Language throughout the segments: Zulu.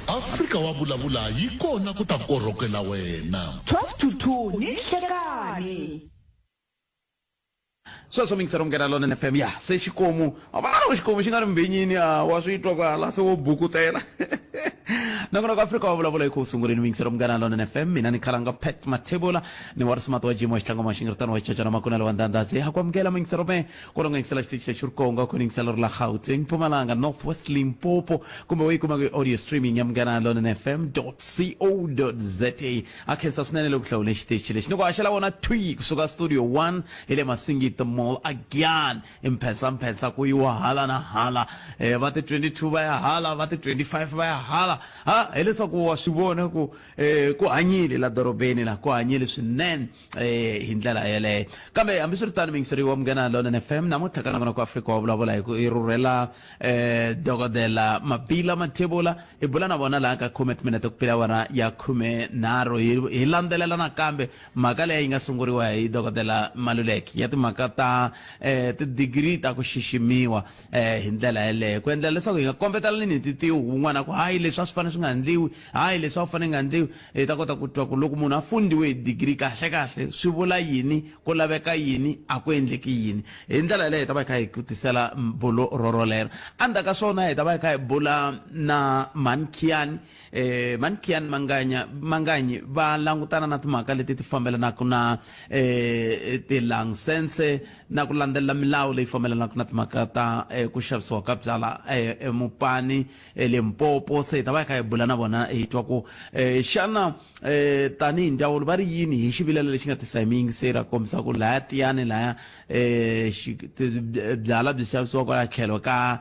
Afrika wa vulavula yi kona ku ta korhokela wena. 12 to 2 ni Nhlekani. Sweswo mingisero mungena lona FM ya se xikomu avana xikomu xi nga ri mbenyini wa swi twa kwala se wo bukutela nakona ku Afrika wa vulavula hi ku sunguleni mingisero mungena lona FM mina ni khalanga Pat Mathebola ni warisima wa jimo xitlango maxingiritano wa chachana makunela wa ndandazi ha kwamukela mingisero me ku longa ngisela xitichi xa Xurkonga ku ningisela la Gauteng Mpumalanga Northwest Limpopo kumbe wi kuma audio streaming ya mungena lona fm.co.za akhensa swinene loko hlawule xitichi lexi ni ku haxela wona twi kusuka studio 1 ile Masingita Mall again imphensa ku yiwa hala na hala va ti 22 va ya hala va ti 25 va ya hala hileswaku wa swi vona ku hanyile la dorobeni la ku hanyile swinene hi ndlela yeleyo kambe hambi swi ri tani mingiseriwa mungena lona FM namuntlha ka nakona ku Afrika wa vulavula hi ku i rhurhela dokodela Mapila Mathebola i bula na vona laha ka commitment ku pila wona ya 13 hi landzelela nakambe mhaka leyi nga sunguriwa hi dokodela Maluleki ya timhaka ta ti-degree ta ku xiximiwa hi ndlela yeleyo ku endlela leswaku hi nga kombetela ni ti un'wana ku hayi leswi a swi fanele swi nga endliwi hayi leswi a swi fanele nga endliwi hi ta kota ku twa ku loko munhu a fundiwe hi degree kahle swi vula yini ku laveka yini a ku endleki yini hi ndlela yeleyo hi ta va hi kha hi kutisela bulo rorolero andza ka swona hi ta va hi kha hi bula na Mankian Manganyi va langutana na timhaka leti ti fambelanaka na ti-license na ku landzelela milawu leyi fambelanaka na timhaka ta ku xavisiwa ka byala emupani Limpopo se hi ta va hi kha hi bula na vona hi twa ku xana tanihi ndzawulo va ri yini hi xivilelo lexi nga tisa hi miyingiseri a kombisa ku laya tiyani laya byala byi xavisiwa kwala tlhelo ka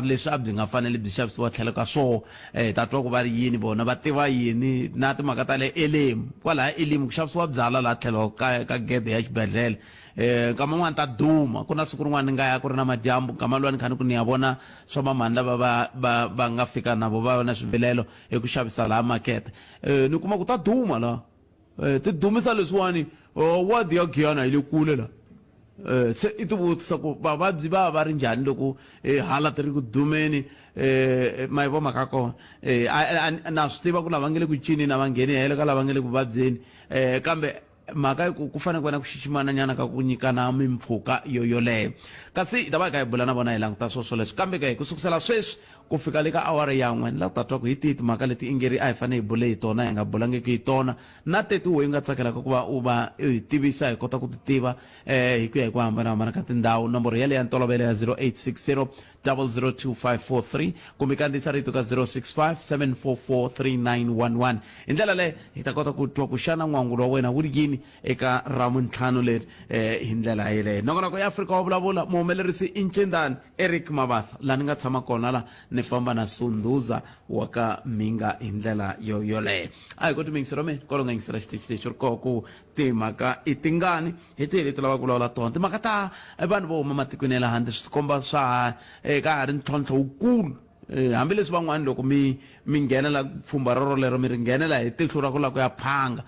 leswi a byi nga fanele byi xavisiwa tlhelo ka swo ta twa ku va ri yini vona va tiva yini na timhaka ta le Elimu kwalaha Elimu ku xavisiwa byala la tlhelo ka gede ya xibedhlele nkama n'wana ta duma ku na siku rin'wana ni nga ya ku ri na madyambu nkama luwa ni khani ku ni ya vona swa mamani lava va nga fika navo va na swivilelo hi ku xavisa laha makete ni kuma ku ta duma la ti dumisa leswiwani wadi ya Giyana yi le kule la se i ti vutisa ku vavabyi va ri njhani loko hala ti ri ku dumeni ma yi vo mhaka kona na swi tiva ku lava nge le ku cinini a va ngheni helo ka lava nge le ku vabyeni kambe mhaka ku fanele ku va na ku xiximana nyana ka ku nyikana mimpfhuka yoleyo kasi hi ta va hi kha hi bula na vona hi languta swoswoleswo kambe ke ku sukusela sweswi ku fika le ka awara yan'we ni la ku ta twa ku hi tihi timhaka leti i nge ri a hi fanele hi bule hi tona hi nga bulangiki hi tona na teti we nga tsakelaka ku va u va hi tivisa hi kota ku ti tiva hi ku ya hi ku hambanahambana ka tindhawu nomboro yale ya ntolovelo ya 0860 002543 kumbe kandziyisa rito ka 065 7443911 hi ndlela leyi hi ta kota ku twa ku xana n'wangulo wa wena wu ri yini eka ramuntlhanu leri hi ndlela yeleyo nongonoko ya Afrika wa vulavula muhumelerisi i Ncendani Eric Mabasa la ni nga tshama kona la ni famba na Sunduza wa ka Minga hi ndlela yoleyo a hi koti mingisero me ko longa ngisela xitichi lexi ri koho ku timhaka i tingani hi tihi leti lava ku vulavula tona timhaka ta vanhu vo huma matikweni ya le handle swi tikomba swa ka ha ri ntlhontlho wukulu hambileswi van'wana loko mi nghenela pfhumba rorolero mi ri nghenela hi tihlo ra ku lava ku ya phanga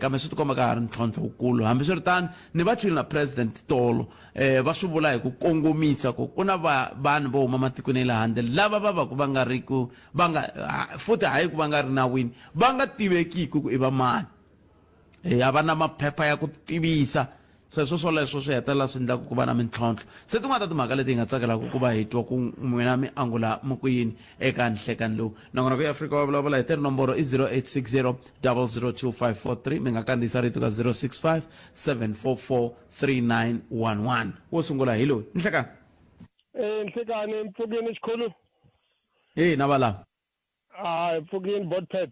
kambe swi tikomba ka ha ri ntlhontlho wukulu hambi swi ri tani ni va twile na president tolo va swi vula hi ku kongomisa ku na vanhu vo huma matikweni ya le handle lava va ku va nga ri ku futhi hayi ku va nga ri nawini va nga tivekiki ku i va mani a va na maphepha ya ku tivisa se swoswoleswo swi hetelela swi endlaka ku va na mintlhontlho se tin'wana ta timhaka leti hi nga tsakelaka ku va hi twa ku n'wina mi angula mukuyini eka nhlekani lowu nongonoko ya Afrika wa vulavula hi teri nomboro i 0860 002543 mi nga kandziyisa rito ka 065 7443911 wo sungula hi loyi nhlekani Nhlekani Mpfukeni xikhulu na valava Mpfukeni Botpet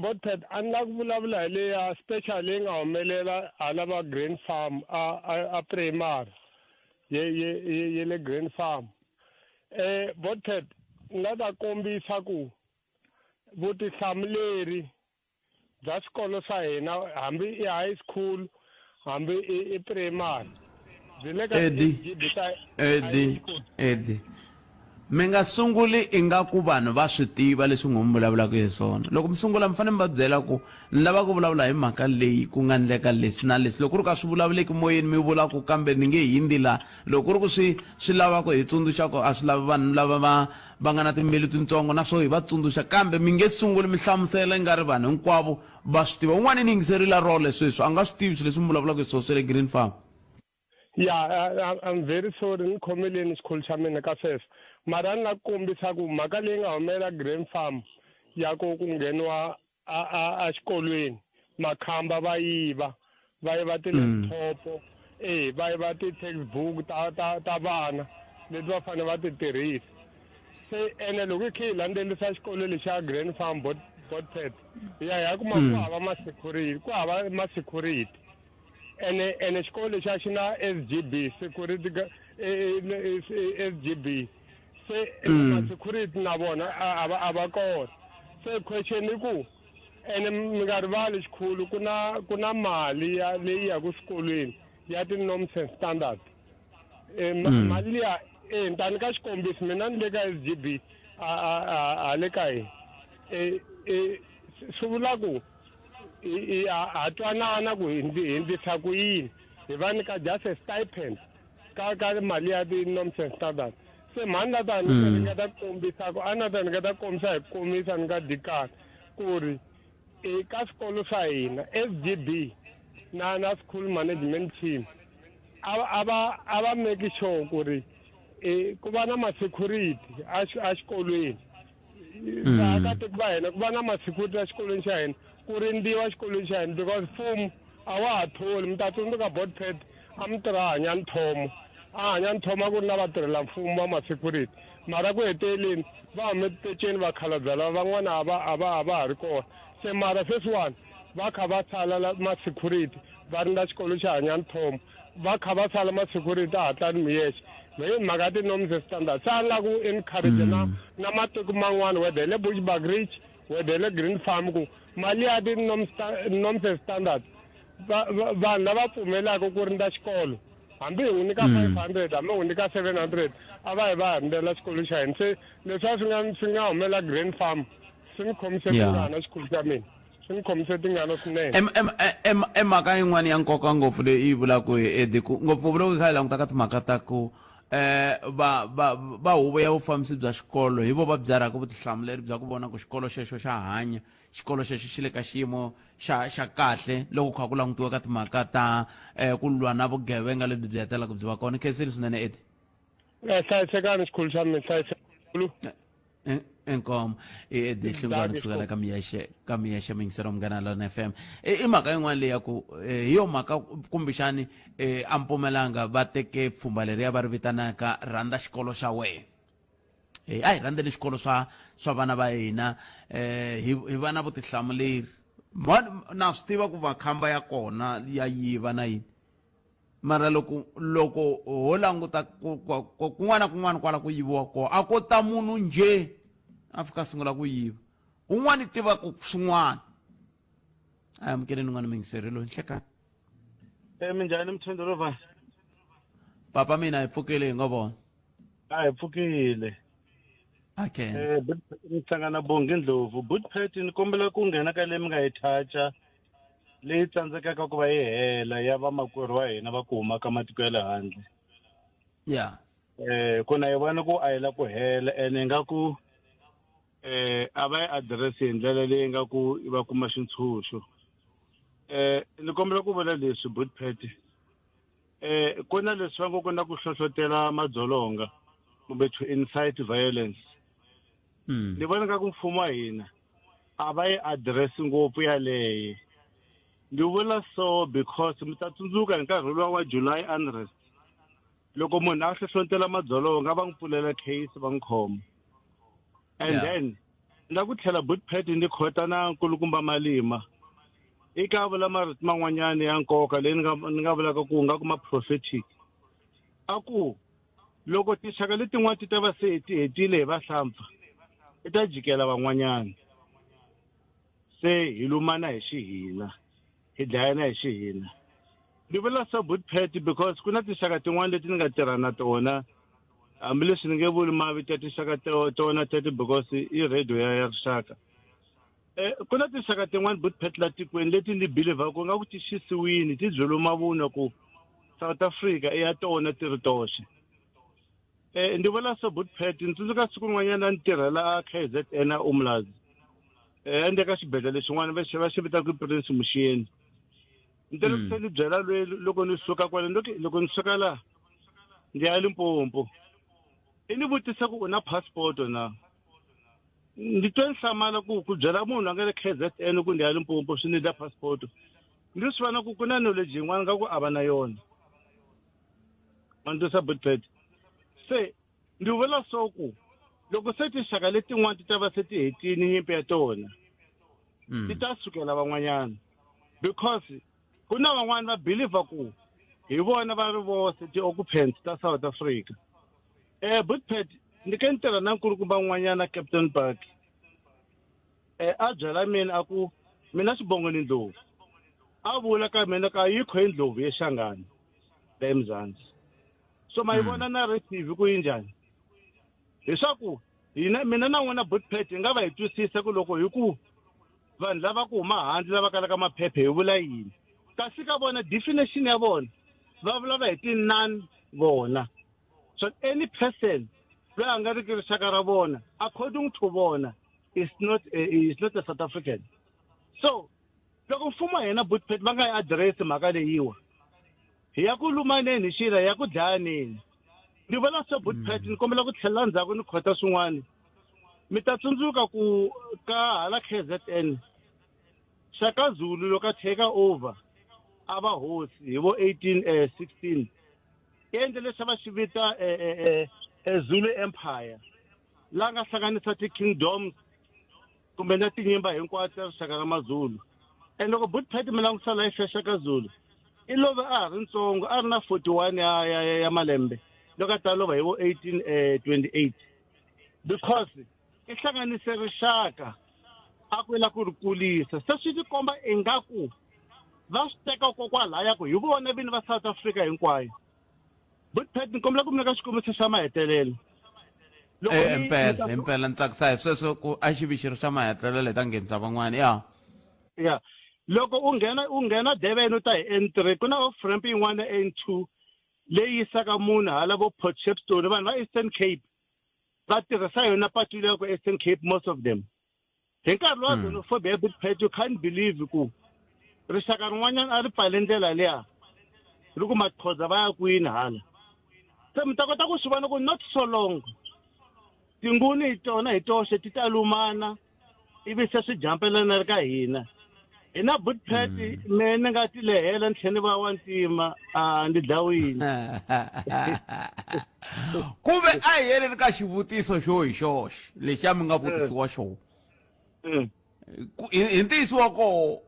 Botpet a ni la ku vulavula hi leya special leyi nga humelela hala va Grain Farm a primary ye le Grain Farm Botpet ni nga ta kombisa ku vutihlamuleri bya swikolo swa hina hambi i high school hambi i primary byi le ka Eddie mi nga sunguli ingaku vanhu va swi tiva leswi n'wi vulavulaka hi swona loko mi sungula mi fanele mi va byela ku ni lava ku vulavula hi mhaka leyi ku nga endleka leswi na leswi loko ku ri ka swi vulavuleki moyeni mi vula ku kambe ni nge hindzi la loko ku ri ku swi lava ku hi tsundzuxa ku a swi lavi vanhu lava va nga na timbilu tintsongo na swo hi va tsundzuxa kambe mi nge sunguli mi hlamusela i nga ri vanhu hinkwavo va swi tiva un'wana ni yingiserila role sweswi a nga swi tivi swilo leswi mi vulavulaka hi swona swe le Green Farm. Yeah, I'm very sorry ni khomeleni xikhulu xa mina ka sweswo mara ni la kombisa ku mhaka leyi nga humelela Green Farm ya ku ngheniwa a xikolweni makhamba va yiva ti-laptop va yiva ti-textbook ta vana leti va fanele va ti tirhisa se ene loko hi kha hi landzelisa xikolo lexi xa Green Farm Botpet ya kuma ku hava ma-security ene xikolo lexi a xi na SGB security SGB se ma-security na vona a va kona se question i ku ene mi nga rivali xikhulu ku na mali leyi yaku swikolweni ya ti-norms and standard mali liya ni tani ka xikombiso mina ni le ka SGB a le ka hina swi vula ku ha twanana ku hi endlisa ku yini hi va nyika just a stipend ka mali ya ti-norms and standard se mhani na tani ni ringeta kombisa ku a na ta ni nga ta kombisa hi komisa ni nga dikani ku ri ka swikolo swa hina SGB na school management team a va make sure ku ri ku va na ma-security a xikolweni ka tiko va hina ku va na ma-security a xikolweni xa hina ku rindiwa xikolweni xa hina because mfumo a wa ha tholi mi ta tsundzuka Botpet a mi tirha Hanyani Thomo Hanyani Thomo a ku ri na vatirhela mfumo va ma-security mara ku heteleni va hume tipeceni vakhalabya lava van'wana a va ha ri kona se mara sweswiwani va kha va tsala ma-security va rinda xikolo xa Hanyani Thomo va kha va tsala ma-security a hatlani mi yexe hi mhaka ya ti-norms and standard se a ni la ku encourage na matiko man'wana whether le Bushbuck Ridge whether le Green Farm ku mali ya ti-norms and standard vanhu lava pfumelaka ku rinda xikolo hambi hi n'wi nyika 500 hambi hi n'wi nyika 700 a va hi va rindela xikolo xa hina se leswiya swi nga humelela Green Farm swi ni khomise tingana xikhulu xa mina swi ni khomise tingana swinene mhaka yin'wana ya nkoka ngopfu leyi yi vulaka hi ediku ngopfungopfu loko hi kha hi languta ka timhaka ta ku va huvo ya vufambisi bya xikolo hi vo va byaraka vutihlamuleri bya ku vona ku xikolo xexo xa hanya xikolo xexo xi le ka xiyimo xa kahle loko kha ku langutiwa ka timhaka ta ku lwa na vugevenga lebyi byi hetelaka byi va kona khenseli swinene edi hlayisekani xikhulu xa mina hlayisekulu enkomo edi hlungwana kusukela ka miyexe mingisero Munghana Lonene FM i mhaka yin'wana leyi ya ku hi yo mhaka kumbexani a Mpumalanga va teke pfhumba leriya va ri vitanaka rhandza xikolo xa wena a hi rhandzeli xikolo swa vana va hina hi va na vutihlamuleri na swi tiva ku makhamba ya kona ya yiva na yini mara loko ho languta kun'wana na kun'wana kwala ku yiviwa kona a ko ta munhu njhe a fika sungula ku yiva un'wana i tiva ku swin'wana a amukeleni n'wana mingiserelo nhlekani minjhani Mthendo Rovani papa mina hi pfukile hi nga vona a hi pfukile okay ni hlangana Bongi Ndlovu Botpet ni kombela ku nghena ka leyi mi nga yi thacha leyi tsandzekaka ku va yi hela ya vamakwerhu wa hina va ku huma ka matiko ya le handle ya ku na yi vona ku a yi la ku hela ene nga ku a va yi adirese hi ndlela leyi nga ku va kuma xitshunxo ni kombela ku vula leswi Botpet ku na leswi va ngo ku na ku hlohlotela madzolonga kumbe to incite violence ni vona nga ku mfumo wa hina a va yi adirese ngopfu yaleyo ni vula so because mi ta tsundzuka hi nkarhi luwa wa July unrest loko munhu a hlohlotela madzolonga va n'wi pfulela case va n'wi khoma and then na ku tlhela Botpet ni khota na nkulukumba Malima eka vula marito man'wanyana ya nkoka leyi ni nga vulaka ku nga kuma prophetic a ku loko tinxaka letin'wana ti ta va se ti hetile hi vahlampfa i ta jikela van'wanyana se hi lumana hi xihina hi dlayana hi xihina ni vula so Botpet because ku na tinxaka tin'wana leti ni nga tirha na tona hambileswi ni nge vuli mavito ya tinxaka tona teti because i radio ya rixaka ku na tinxaka tin'wana Buttpet la tikweni leti ni believaku nga ku ti xisiwini ti byeliwe mavunwa ku South Africa i ya tona ti ri toxe ndi vula so Buttpet ni tsundzuka siku rin'wanyana ni tirhela KZN Umlazi ende ka xibedhlele xin'wana va xi vitaka Prince Musheni ni tele ku ni byela loko ni suka kwale loko ni suka laha ndi ya Limpopo i ni vutisa ku u na passport na ndi twe nhlamala ku byela munhu a nga le KZN ku ndi ya Limpopo swi ni da passport ndi swi vona ku na knowledge yin'wana nga ku a va na yona mandisa Buttpet se ndi vula so ku loko se tinxaka letin'wana ti ta va se ti hetini nyimpi ya tona ti ta sukela van'wanyana because ku na van'wana va believe ku hi vona va ri vose ti-occupants ta South Africa Buttpet ni ke ni tirha na nkulukumba n'wanyana Captain Park a byela mina a ku mina xibongo ni ndlovu a vula ka mina ka yikho hi ndlovu yexangani la eMzansi so ma yi vona narrative ku yi njhani leswaku mina na n'wina Buttpet hi nga va hi twisisa ku loko hi ku vanhu lava ku huma handle lava kalaka maphephe hi vula yini kasi ka vona definition ya vona va vula va hi ti-non vona so any person loyi a nga ri ki rixaka ra vona according to vona is not a South African so loko mfumo hina Buttpet va nga yi adirese mhaka leyiwa hi ya ku lumaneni xila hi ya ku dlayaneni ni vona so Buttpet ni kombela ku tlhelela ndzhaku ni khota swin'wana mi ta tsundzuka ku ka hala KZN Shaka Zulu loko a take over a va hosi hi vo 1816 endle leswi va xi vita Zulu Empire la nga hlanganisa ti-kingdoms kumbe na tinyimba hinkwato ta rixaka ra maZulu and loko Buttpet mi langutisa life ya Shaka Zulu i love a ha ri ntsongo a ri na 41 ya malembe loko a ta lova hi vo 1828 because i hlanganise rixaka a ku la ku ri kulisa se swi tikomba ingaku va swi teka kokwalaya ku hi vona vini va South Africa hinkwayo Buttpet ni kombela ku mi ka xikombiso xa mahetelelo impela ni tsakisa hi sweswo ku a xi vi xi ri xa mahetelelo hi ta nghenisa van'wana ya loko u nghena Durban u ta hi N3 ku na off ramp yin'wana ya N2 leyi yisaka munhu hala vo Port Shepstone vanhu va Eastern Cape va tirhisa yona patu leyi ku Eastern Cape most of them hi nkarhi lowa xenophobia ya Buttpet you can't believe ku rixaka rin'wanyana a ri pfale ndlela liya ri ku Maxhosa va ya kwini hala se mi ta kota ku swi vona ku not so long tinguni hi tona hi toxe ti ta lumana ivi se swi jampelana ri ka hina hina Buttpet me ni nga ti lehela ni tlhe ni va wa ntima ndi dlawini kumbe a hi heleni ka xivutiso xo hi xoxe lexi a mi nga vutisiwa xona hi ntiyiso wa koho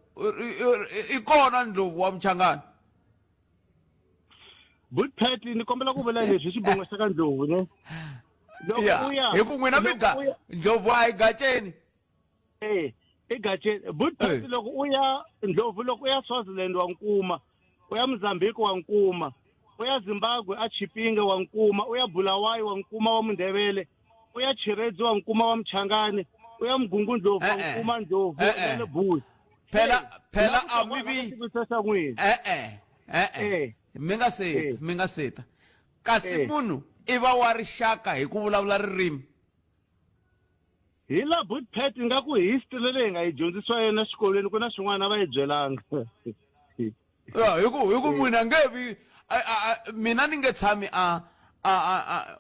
i kona ndlovu wa Mchangani Buttpet ni kombela ku vula leswi xibongo xa ka ndlovu ne hi ku n'wina ndlovu a hi gaceni i gaceni Buttpet loko u ya ndlovu loko u ya Swaziland wa nkuma u ya Mozambique wa nkuma u ya Zimbabwe a Chipinge wa nkuma u ya Bulawayo wa nkuma wa Mundebele u ya Chiredzi wa nkuma wa Mchangani u ya Mgungu ndlovu wa nkuma ndlovu ya le Bush phela a mi vi mi nga seta kasi munhu i va wa rixaka hi ku vulavula ririmi hi la Buttpet nga ku history leyi nga yi dyondzisiwa yena xikolweni ku na swin'wana va yi byelanga hi ku munhu a nge vi mina ni nge tshami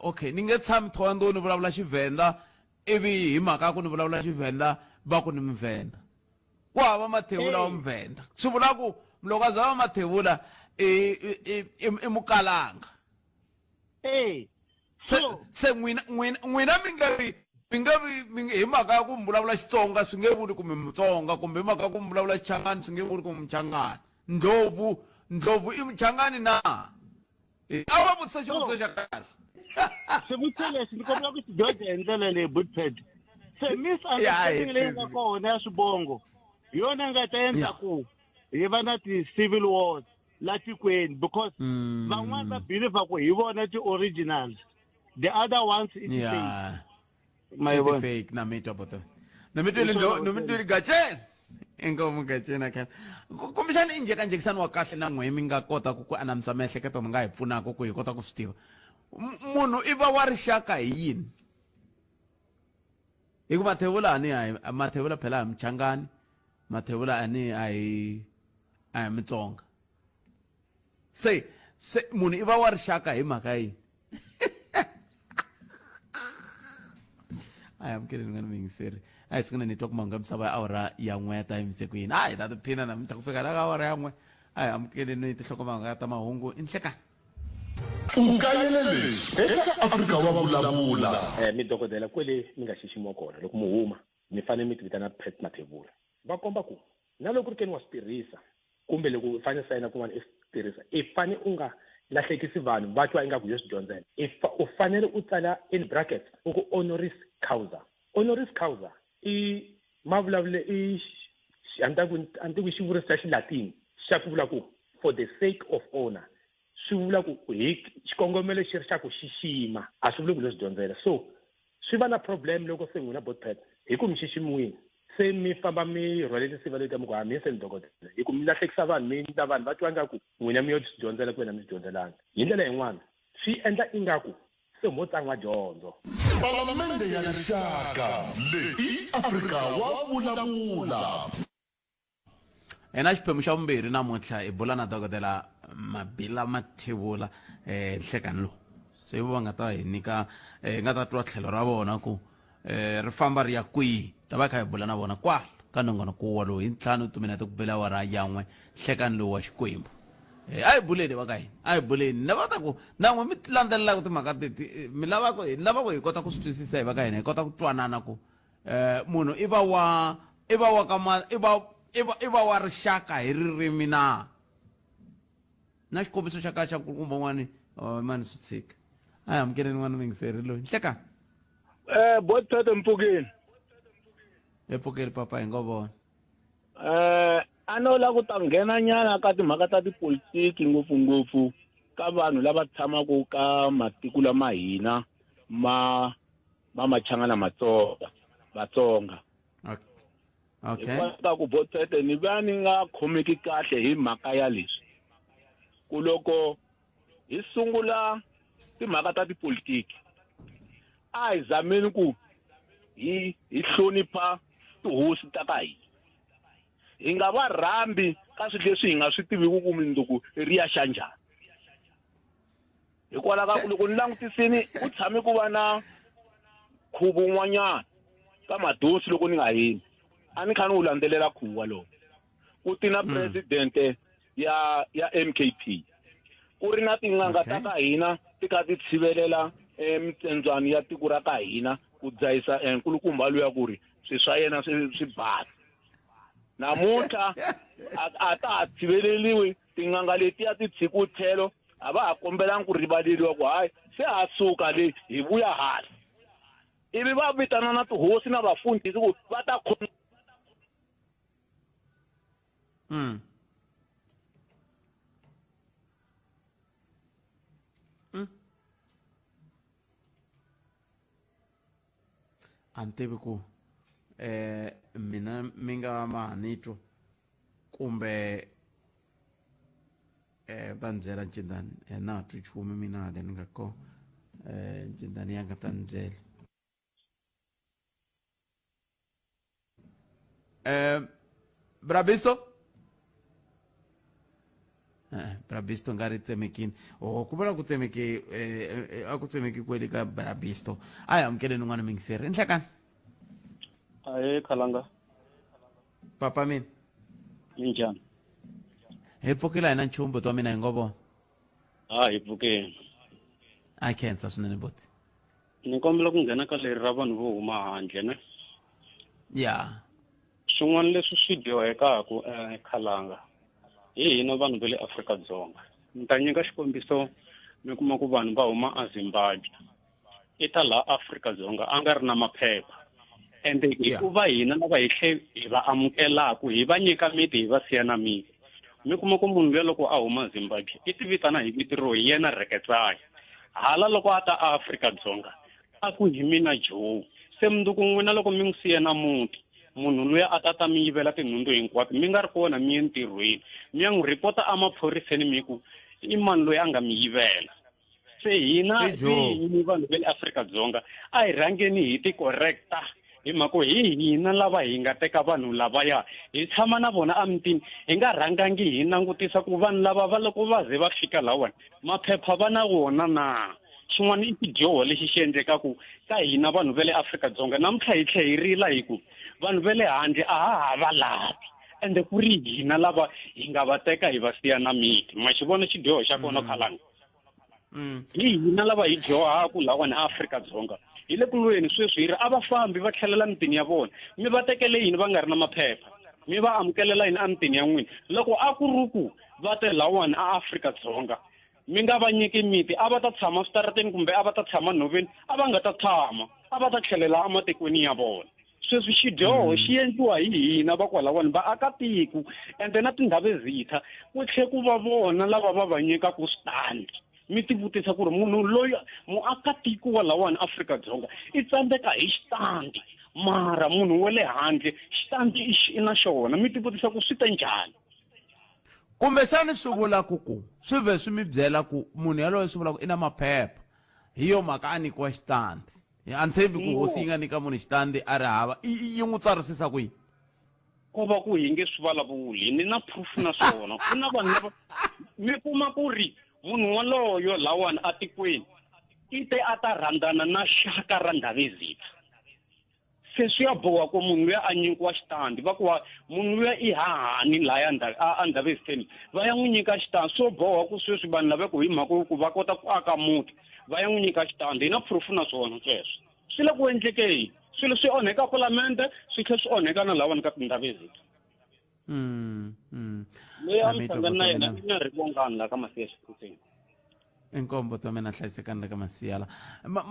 okay ni nge tshami thondo ni vulavula Xivenda ivi hi mhaka ku ni vulavula Xivenda va ku ni Muvenda ku hava mathevula wa Muvenda swi vula ku loko a za va mathevula i Mukalanga se n'wina mi nge vi hi mhaka ya ku mi vulavula Xitsonga swi nge vuli ku mi Mutsonga kumbe hi mhaka ya ku mi vulavula Xichangani swi nge vuli ku mi Muchangani ndlovu i Muchangani na a va vutisa xivutiso xa kahle swivutiso leswi ni kombela ku xi dyondza hi ndlela leyi Buttpet se misunderstanding leyi nga kona ya swibongo hi yona nga ta endla ku hi va na ti-civil wars la tikweni because van'wana va believe ku hi vona ti-originals the other ones it's yeah my It's boy. fake na mito boto na mito le gachen inkomo gachena kha kumbexana i njeka njekisani wa kahle na n'we mi nga kota ku anamisa miehleketo mi nga hi pfunaka ku hi kota ku swi tiva munhu i va wa rixaka hi yini hikuva mathevula ani mathevula phela a hi Mchangani mathevula ani a hi Mitsonga se munhu i va wa rixaka hi mhaka yini I'm kidding ngani mingiseri ai sikuna ni talk manga msaba awara ya n'we ta imise ku yini ai ta phina na mta ku fika la awara ya n'we ai I'm kidding ni tihloko manga ta mahungu inhleka ukayelele eka Afrika wa vulavula mi dokodela kwele mi nga xiximiwa kona loko mu huma mi fanele mi tivitana Pat Mathebula va komba ku na loko ri ke ni wa swi tirhisa kumbe loko u fanele sayina kun'wana i swi tirhisa i fanele u nga lahlekisi vanhu va twa ingaku yo swi dyondzela u fanele u tsala in brackets u ku honoris causa i mavulavule i anti ku xivuriso xa xilatini xa ku vula ku for the sake of honor swi vula ku hi xikongomelo xi ri xa ku xixima a swi vuli ku leswi dyondzela so swi va na problem loko se n'wina botpet hi ku mi xiximiwini se mi famba mi rhwale tinsiva leti mi ku ha mi se ni dokodela hi ku mi lahlekisa vanhu mi endla vanhu va twa ingaku n'wina mi yo swi dyondzela ku wena mi swi dyondzelanga hi ndlela yin'wana swi endla ingaku se mo tsan'wa dyondzo palamende ya rixaka leyi Afrika wa vulavula ena xiphemu xa vumbirhi namuntlha hi bula na dokodela Mabila Mathebula nhlekani lowu se va nga ta hi nyika nga ta twa tlhelo ra vona ku ri famba ri ya kwihi ta va kha hi bula na vona kwala ka nongonoko wa lowu hi ntlhanu timinete ku bela awara ya n'we nhlekani lowu wa Xikwembu a hi buleni va ka hina a hi buleni na va ta ku na n'we mi landzelelaka timhaka teti mi lava ku hi kota ku swi twisisa hi va ka hina hi kota ku twanana ku munhu i va wa rixaka hi ririmi na xikombiso xa ka xa nkulukumba n'wani mani swi tshika a hi amukeleni n'wana mingiseri loyi nhlekani Botpet Mpfukeni epfukeli papa hi ngo vona a no la ku ta nghena nyana ka timhaka ta tipolitiki ngopfungopfu ka vanhu lava tshamaka ka matiko lama hina ma Machangana Vatsonga okay hikwalaho ku Botpet ni va ni nga khomeki kahle hi mhaka ya leswi ku loko hi sungula timhaka ta tipolitiki a hi zameni ku hi hlonipha tihosi ta ka hina hi nga va rhambi ka swilo leswi hi nga swi tiviki ku mindzuku ri ya xa njhani hikwalaho ka ku loko ni langutisini ku tshame ku va na nkhuvo wun'wanyana ka madosi loko ni nga yini a ni kha ni wu landzelela nkhuvo walowo ku ti na presidente ya MKP ku ri na tin'anga ta ka hina ti kha ti tshivelela mitsendzwani ya tiko ra ka hina ku dzahisa nkulukumba luya ku ri swi swa yena swi basa namuntlha a ta ha tshiveleliwi tin'anga letiya ti tshiku tlhelo a va ha kombelangi ku rivaleliwa ku hayi se ha suka le hi vuya hala ivi va vitana na tihosi na vafundhisi ku va ta a ni tivi ku mina mi nga mahanitwo kumbe va ni byela ncindani na ha twi nchumu mina hale ni nga ko ncindani ya nga ta ni byela Brabisto Brabisto nga ri tsemekini ku vula ku tsemeke a ku tsemeki kwele ka Brabisto a hi amukeleni n'wana mingiseri nhlekani Aye Khalanga papa mina linjani hi pfukela hina nchumu to mina hi ngo vona hi pfukeni a khensa swinene boti ni kombela ku nghena ka leri ra vanhu vo huma handle ne ya swin'wana leswi swi dyohekaku Khalanga hi hina vanhu va le Afrika-Dzonga ni ta nyika xikombiso mi kuma ku vanhu va huma eZimbabwe i ta laha Afrika-Dzonga a nga ri na maphepha ende hikuva hina na va hi tlhe hi va amukelaku hi va nyika miti hi va siya na miti mi kuma ku munhu luya loko a huma Zimbabwe i ti vitana hi vito ro hi yena Reketsaya hala loko a ta Afrika-Dzonga a ku hi mina Joe se munduku n'wina loko mi n'wi siya na muti munhu loyi a ta mi yivela tinhundzu hinkwato mi nga ri kona mi ye ntirhweni mi ya n'wi ripota emaphoriseni mi ku i mani loyi a nga mi yivela se hina ni vanhu va le Afrika-Dzonga a hi rhangeni hi ti correcta hi mhaka hi hina lava hi nga teka vanhu lavaya hi tshama na vona emutini hi nga rhangangi hi langutisa ku vanhu lava va loko va ze va fika lawani maphepha va na wona na xin'wana i xidyoho lexi xi endlekaku ka hina vanhu va le Afrika-Dzonga namuntlha hi tlhe hi rila hi ku vanhu va le handle a ha va lavi ende ku ri hina lava hi nga va teka hi va siya na miti ma xi vona xidyoho xa kona khalanga hi hina lava hi dyohaku lawani Afrika-Dzonga hi le kulweni sweswi hi ri a va fambi va tlhelela mitini ya vona mi va tekele yini va nga ri na maphepha mi va amukelela yini emitini ya n'wina loko a ku ri ku va te lawani Afrika-Dzonga mi nga va nyiki miti a va ta tshama switarateni kumbe a va ta tshama nhoveni a va nga ta tshama a va ta tlhelela ematikweni ya vona sweswi xidyoho xi endliwa hi hina va kwalawani vaakatiko ende na tindhawu ezitha ku tlhe ku va vona lava va va nyikaku stand mi ti vutisa ku ri munhu loyi muakatiko wa lawani Afrika-Dzonga i tsandzeka hi xitandi mara munhu wa le handle xitandi i na xona mi ti vutisa ku swi ta njhani kumbe xani swi vula ku swi ve swi mi byela ku munhu yaloye swi vula ku i na maphepha hi yo mhaka a nyikiwa xitandi a ni tshembi ku hosi yi nga nyika munhu xitandi a ri hava yi n'wi tsarisisa kwihi ko va ku hi nge swi vulavuli ni na proof na swona ku na vanhu lava mi kuma ku ri munhu waloyo lawani atikweni i te a ta rhandzana na xaka ra Ndhavezitha se swi ya boha ku munhu loyi a nyikiwa xitandi va ku munhu loyi i hahani laya Ndhavezitheni va ya n'wi nyika xitandi swo boha ku sweswi vanhu lava ku hi mhaka ku va kota ku aka muti va ya n'wi nyika xitandi hi na proof na swona sweswo swi le ku endlekeni swilo swi onheka Parliamente swi tlhe swi onheka na lawani ka Ndhavezitha leyi a mi hlangana na yena i na ri vongani la ka Masiya Xifuteni inkombo to mina hlayisekani ka Masiyala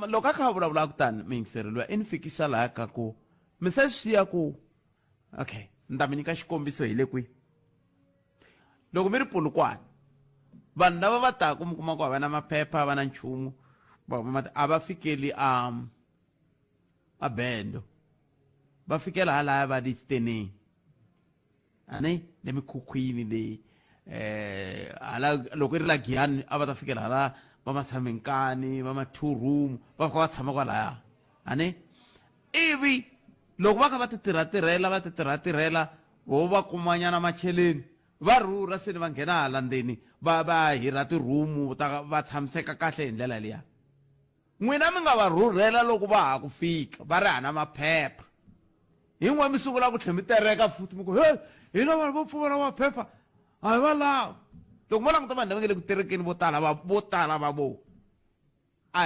loko a kha a vulavula kutani mingiseri loyi i ni fikisa laha ka ku mi se swiya ku okay ni ta mi nyika xikombiso hi le kwihi loko mi ri Polokwane vanhu lava va taku mi kuma ku va na maphepha va na nchumu a va fikeli a Bendo va fikela halaya va di Steneni ani le mikhukhwini leyi hala loko ri la Giyani a va ta fikela hala va Matshamenkani va ma-2 room va kha va tshama kwalaya ani ivi loko va kha va ti tirhatirhela ho va kumanyana macheleni va rhurha se ni va nghena hala ndzeni va hira ti-room va tshamiseka kahle hi ndlela liya n'wina mi nga va rhurhela loko va ha ku fika va ri hana maphepha hin'we mi sungula ku tlhe mi tereka futhi mi ku hina vanhu vo pfumala maphepha a hi va lawa loko mo languta vanhu lava nge le ku terekeni vo tala va vo a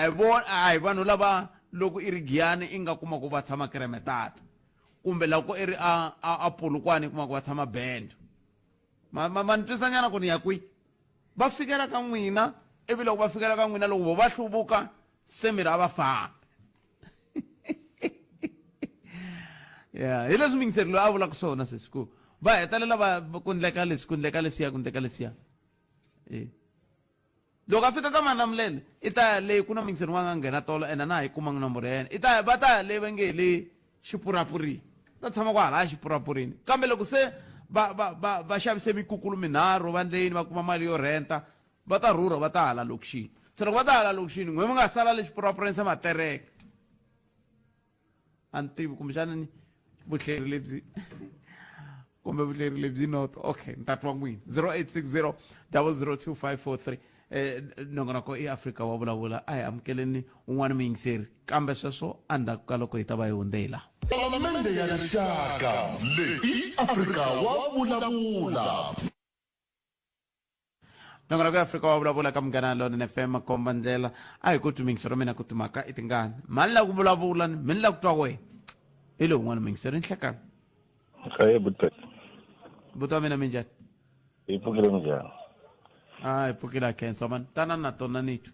hi vanhu lava loko i ri Giyani i nga kuma ku va tshama Kremetata kumbe loko i ri a Polokwane i kuma ku va tshama Bendo ma ni twisanyana ku ni ya kwihi va fikela ka n'wina ivi loko va fikela ka n'wina loko vo va hluvuka se mi ra va fambi ya hi leswi mingiseri loyi a vulaka swona sweswi ku va hetelela va ku endleka lesiya loko a fika ka Manamulele i ta ya leyi ku na mingiseri wa nga nghena tolo ena na ha yi kumangi nomboro ya yena va ta ya leyi va nge le xipurapurini ta tshama ku halaya xipurapurini kambe loko se va xavise mikukulu minharhu va ndleni va kuma mali yo renta va ta rhurha va ta hala lokixini se loko va ta hala lokixini n'we mi nga sala le xipurapurini se ma tereka a ni tivi kumbexana ni vuhleri lebyi kumbe vuhleri lebyi noto okay ni ta twa n'wina 0860 002 543 nongonoko i Afrika wa vulavula a hi amukeleni un'wana muyingiseri kambe sweswo endzhaku ka loko hi ta va hi hundze hi laha Palamende ya rixaka leyi i Afrika wa vulavula nongonoko i Afrika wa vulavula ka Munghana Lonene FM komba ndlela a hi ku twi muyingiseri wa mina ku timhaka i tingani mani la ku vulavula mi ni la ku twa wena hi lowu n'wana muyingiseri ni hlekani Butet. buto wa mina minjhani Hi pfukile njhani? hi pfukile a khensa mani tana na tona ni twa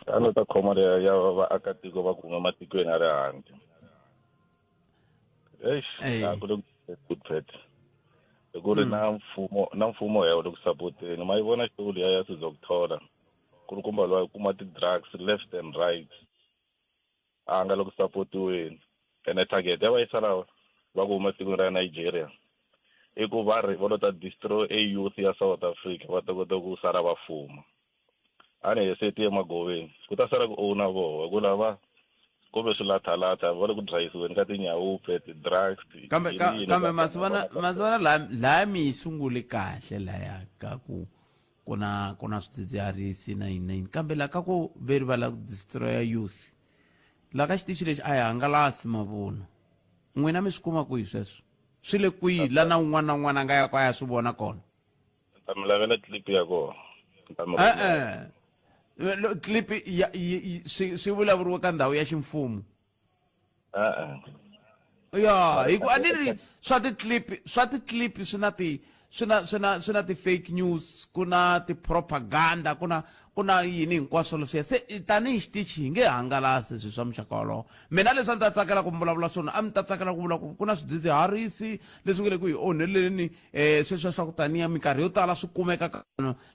A ni ta khoma ya vaakatiko va kuma matikweni ya le handle. A ku le Butet. Ku ri na mfumo ya le ku sapoteni ma yi vona xitulu ya Sizokuthola kulukumba lwa kuma ti-drugs left and right a nga le ku supportiweni ene target ya va yisa lawa va ku huma tikweni ra Nigeria i ku va ri va lo ta destroy a youth ya South Africa va ta kota ku sala va fuma a ni se ti emagoveni ku ta sala ku owna voho ku lava kumbe swilathalata va le ku dlayisiweni ka tinyawupe ti-drugs kambe masivona la mi yi sungule kahle laya ka ku kuna swidzidziharisi na yini kambe la ka ku veri va la ku destroya youth la ka xitichi lexi a hi hangalasi mavunwa n'wina mi swi kuma kwihi sweswo swi le kwihi la na un'wana na un'wana a nga ya ka ya swi vona kona ta mi lavela clip ya kona clip swi vulavuriwe ka ndhawu ya ximfumo ya hi ku a ni ri swa ti-clip swi na ti-fake news ku na ti-propaganda ku na yini hinkwaswo leswiya se tanihi xitichi hi nge hangalasi swi swa muxaka wolowo mina leswi a ni ta tsakela ku vulavula swona a mi ta tsakela ku vula ku na swidzidziharisi leswi nge le ku hi onheleni sweswo swa ku taniya minkarhi yo tala swi kumeka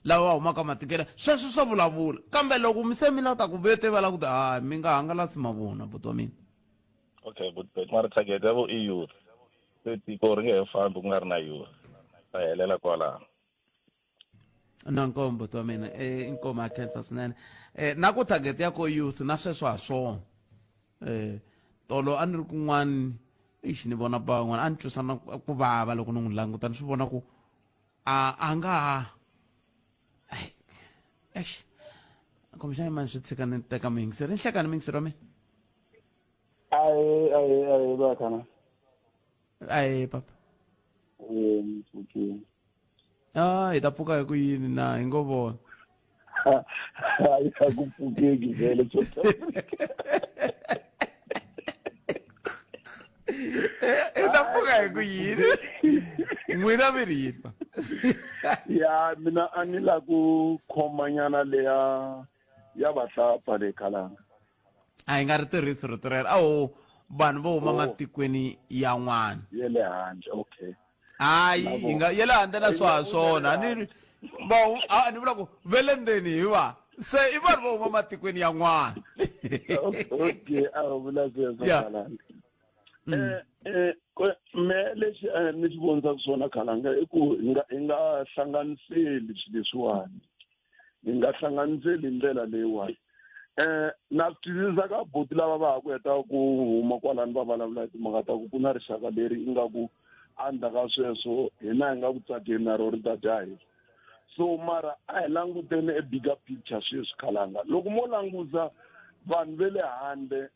lava va humaka matikelo sweswo swa vulavula kambe loko mi se mi la ta ku vete va la ku mi nga hangalasi mavunwa buti wa mina okay but mara target ya vo i youth se tiko ri nge he fambi ku nga ri na youth ta helela kwalaho na nkombo to mina inkomo ya khensa swinene na ku target ya ko youth na sweswo ha swona tolo a ni ri kun'wani ixi ni vona van'wana a ni twisana ku vava loko ni n'wi languta ni swi vona ku a nga ha kumbexani mani swi tshika ni teka miyingiseri ni hlekani miyingiseri wa mina Aye, bakana. Aye, papa. Okay. Hi ta pfuka hi ku yini na hi ngo vona. Hayi akupfukeki vele Hi ta pfuka hi ku yini. N'wina mi ri yini? Ya mina a ni la ku khomanyana leya ya vahlapfa le khalanga. A hi nga ri tirhisi rito rero awo vanhu vo huma matikweni yan'wana ye le handle okay hayi hi nga ye le handle na swona ni vula ku ve le ndzeni hi va se i vanhu vo huma matikweni yan'wana okay a vula sweswo khalanga me lexi ni xi vonisa swona khalanga i ku hi nga hlanganiseli swilo leswiwani hi nga hlanganiseli ndlela leyiwani na twisisa ka boti lava va ha ku heta ku huma kwalani va vulavula hi timhaka ta ku na rixaka leri i nga ku andla ka sweswo hina hi nga ku tsakeni na ro ri ta dya hi so mara a hi languteni e bigger picture sweswi khalanga loko mo langusa vanhu ve le handle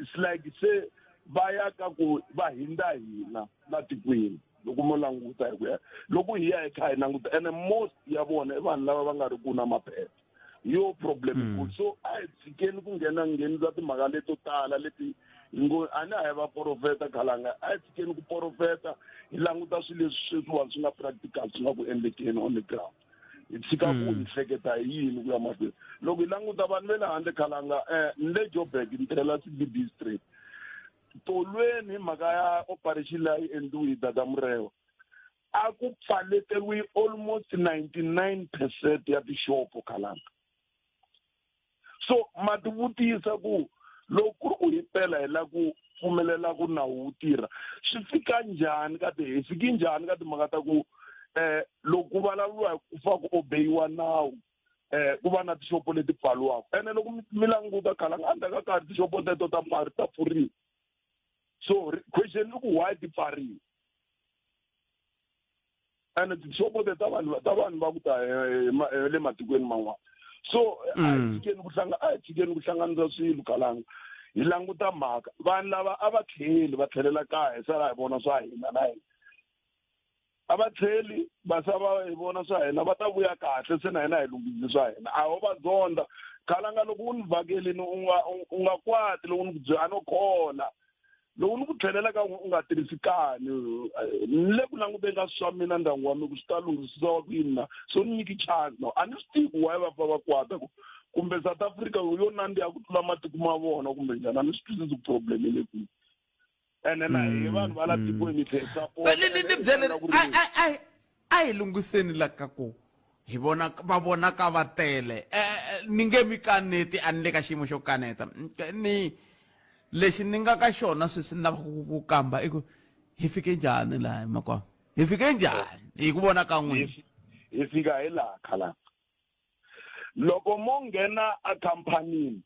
it's like se va ya ka ku va hindza hina la tikweni loko mo languta hi ku ya loko hi ya hi kha hi languta ene most ya vona i vanhu lava va nga ri ku na maphepha yo problem so a hi tshikeni ku nghenisa timhaka leto tala leti a ni a hi va profeta khalanga a hi tshikeni ku profeta hi languta swilo leswiwani swi nga practical swi nga ku endlekeni on the ground hi tshika ku hi hleketa hi yini ku ya mahlweni loko hi languta vanhu ve le handle khalanga ni le Joburg ni tirhela CBD Street tolweni hi mhaka ya operation leyi endliwi hi Dadamurero a ku pfaleteriwi almost 99% ya tishopo khalanga so mativutisa ku loko ku hi pela hi la ku pfumelela ku nawu wu tirha swi fika njhani hi fiki njhani ka timhaka ta ku loko ku vulavuriwa ku fa ku obeyiwa nawu ku va na tishopo leti pfaliwaka ene loko mi languta khalanga andla ka nkarhi tishopo teto ta mari ta pfuriwa so question i ku why ti pfariwa ene tishopo ta vanhu va ku ta le matikweni man'wana so a hi tshikeni ku hlanganisa swilo khalanga hi languta mhaka vanhu lava a va tlhelela kaya hi sala hi vona swa hina na hina a va tlheli va sava hi vona swa hina va ta vuya kahle se na hina hi lunghise swa hina a ho va zonda khalanga loko u ni vhakelini u nga kwati loko ni ku byela no khola loko ni ku tlhelela ka u nga tirhisikani ni le ku languteni ka swa mina ndyangu wa mi ku swi ta lunghisiwa ku yini na so ni nyiki chance no a ni swi tivi ku why va fa va kwata kumbe South Africa yo nandziha ku tlula matiko ma vona kumbe njhani a ni swi twisisi ku problem yi le kwihi ene na hi vanhu va la tikweni ni byele a hi lunghiseni la ka ku hi vona va vona ka va tele ni nge mi kaneti a ni le ka xiyimo xo kaneta ni lexi ni nga ka xona sweswi ni lava ku kamba i ku hi fike njhani laha makwavo hi fike njhani hi ku vona ka n'wina hi fika hi laha Khalanga loko mo nghena a khampanini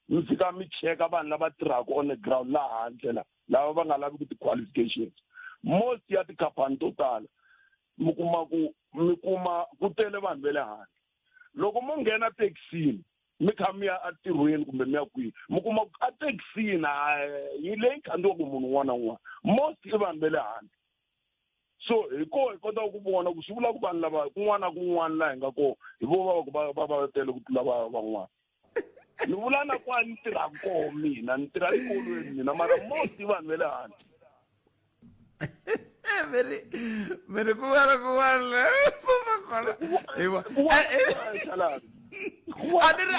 mi fika mi cheka vanhu lava tirhaka on the ground laha handle lava va nga lavi ku ti-qualifications most ya tikhampani to tala mi kuma ku tele vanhu va le handle loko mo nghena taxini mi kha mi ya entirhweni kumbe mi ya kwihi mi kuma a taxini yi leyi khandziwaka munhu un'wana na un'wana most i vanhu va le handle so hi kota ku vona ku swi vula ku vanhu lava kun'wana na kun'wana laha hi nga kona hi vo va tele ku tlula van'wana ni vula na kwa ni tirhaka koho mina ni tirha exikolweni mina mara most i vanhu va le handle miri ku vona kun'wana a ni ri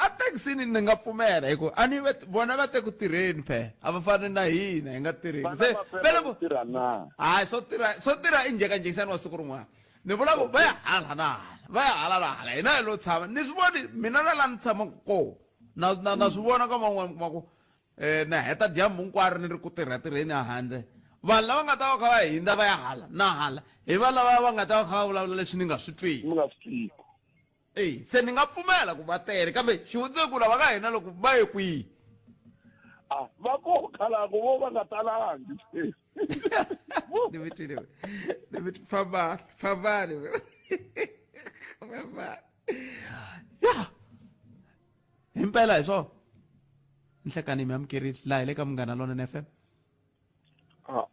a taxini ni nga pfumela hi ku a ni vona va te ku tirheni phe a va fani na hina hi nga tirheni se hayi swo tirha i njhekanjhekisani wa siku rin'wana ni vula ku va ya hala na hala hina hi lo tshama ni swi voni mina na laha ni tshamaka koho na swi vona ka man'wani kuma ku na heta dyambu hinkwaro ni ri ku tirheni ehandle vanhu lava nga ta va kha va hindza va ya hala na hala hi va lava va nga ta va kha va vulavula leswi ni nga swi twiki se ni nga pfumela ku va tele kambe xivutiso ku lava ka hina loko va ye kwihi va koho Khalanga vo va nga talangi fambani ya himpela hi swona nhlekani mi amukerile laha hi le ka Munghana Lonene FM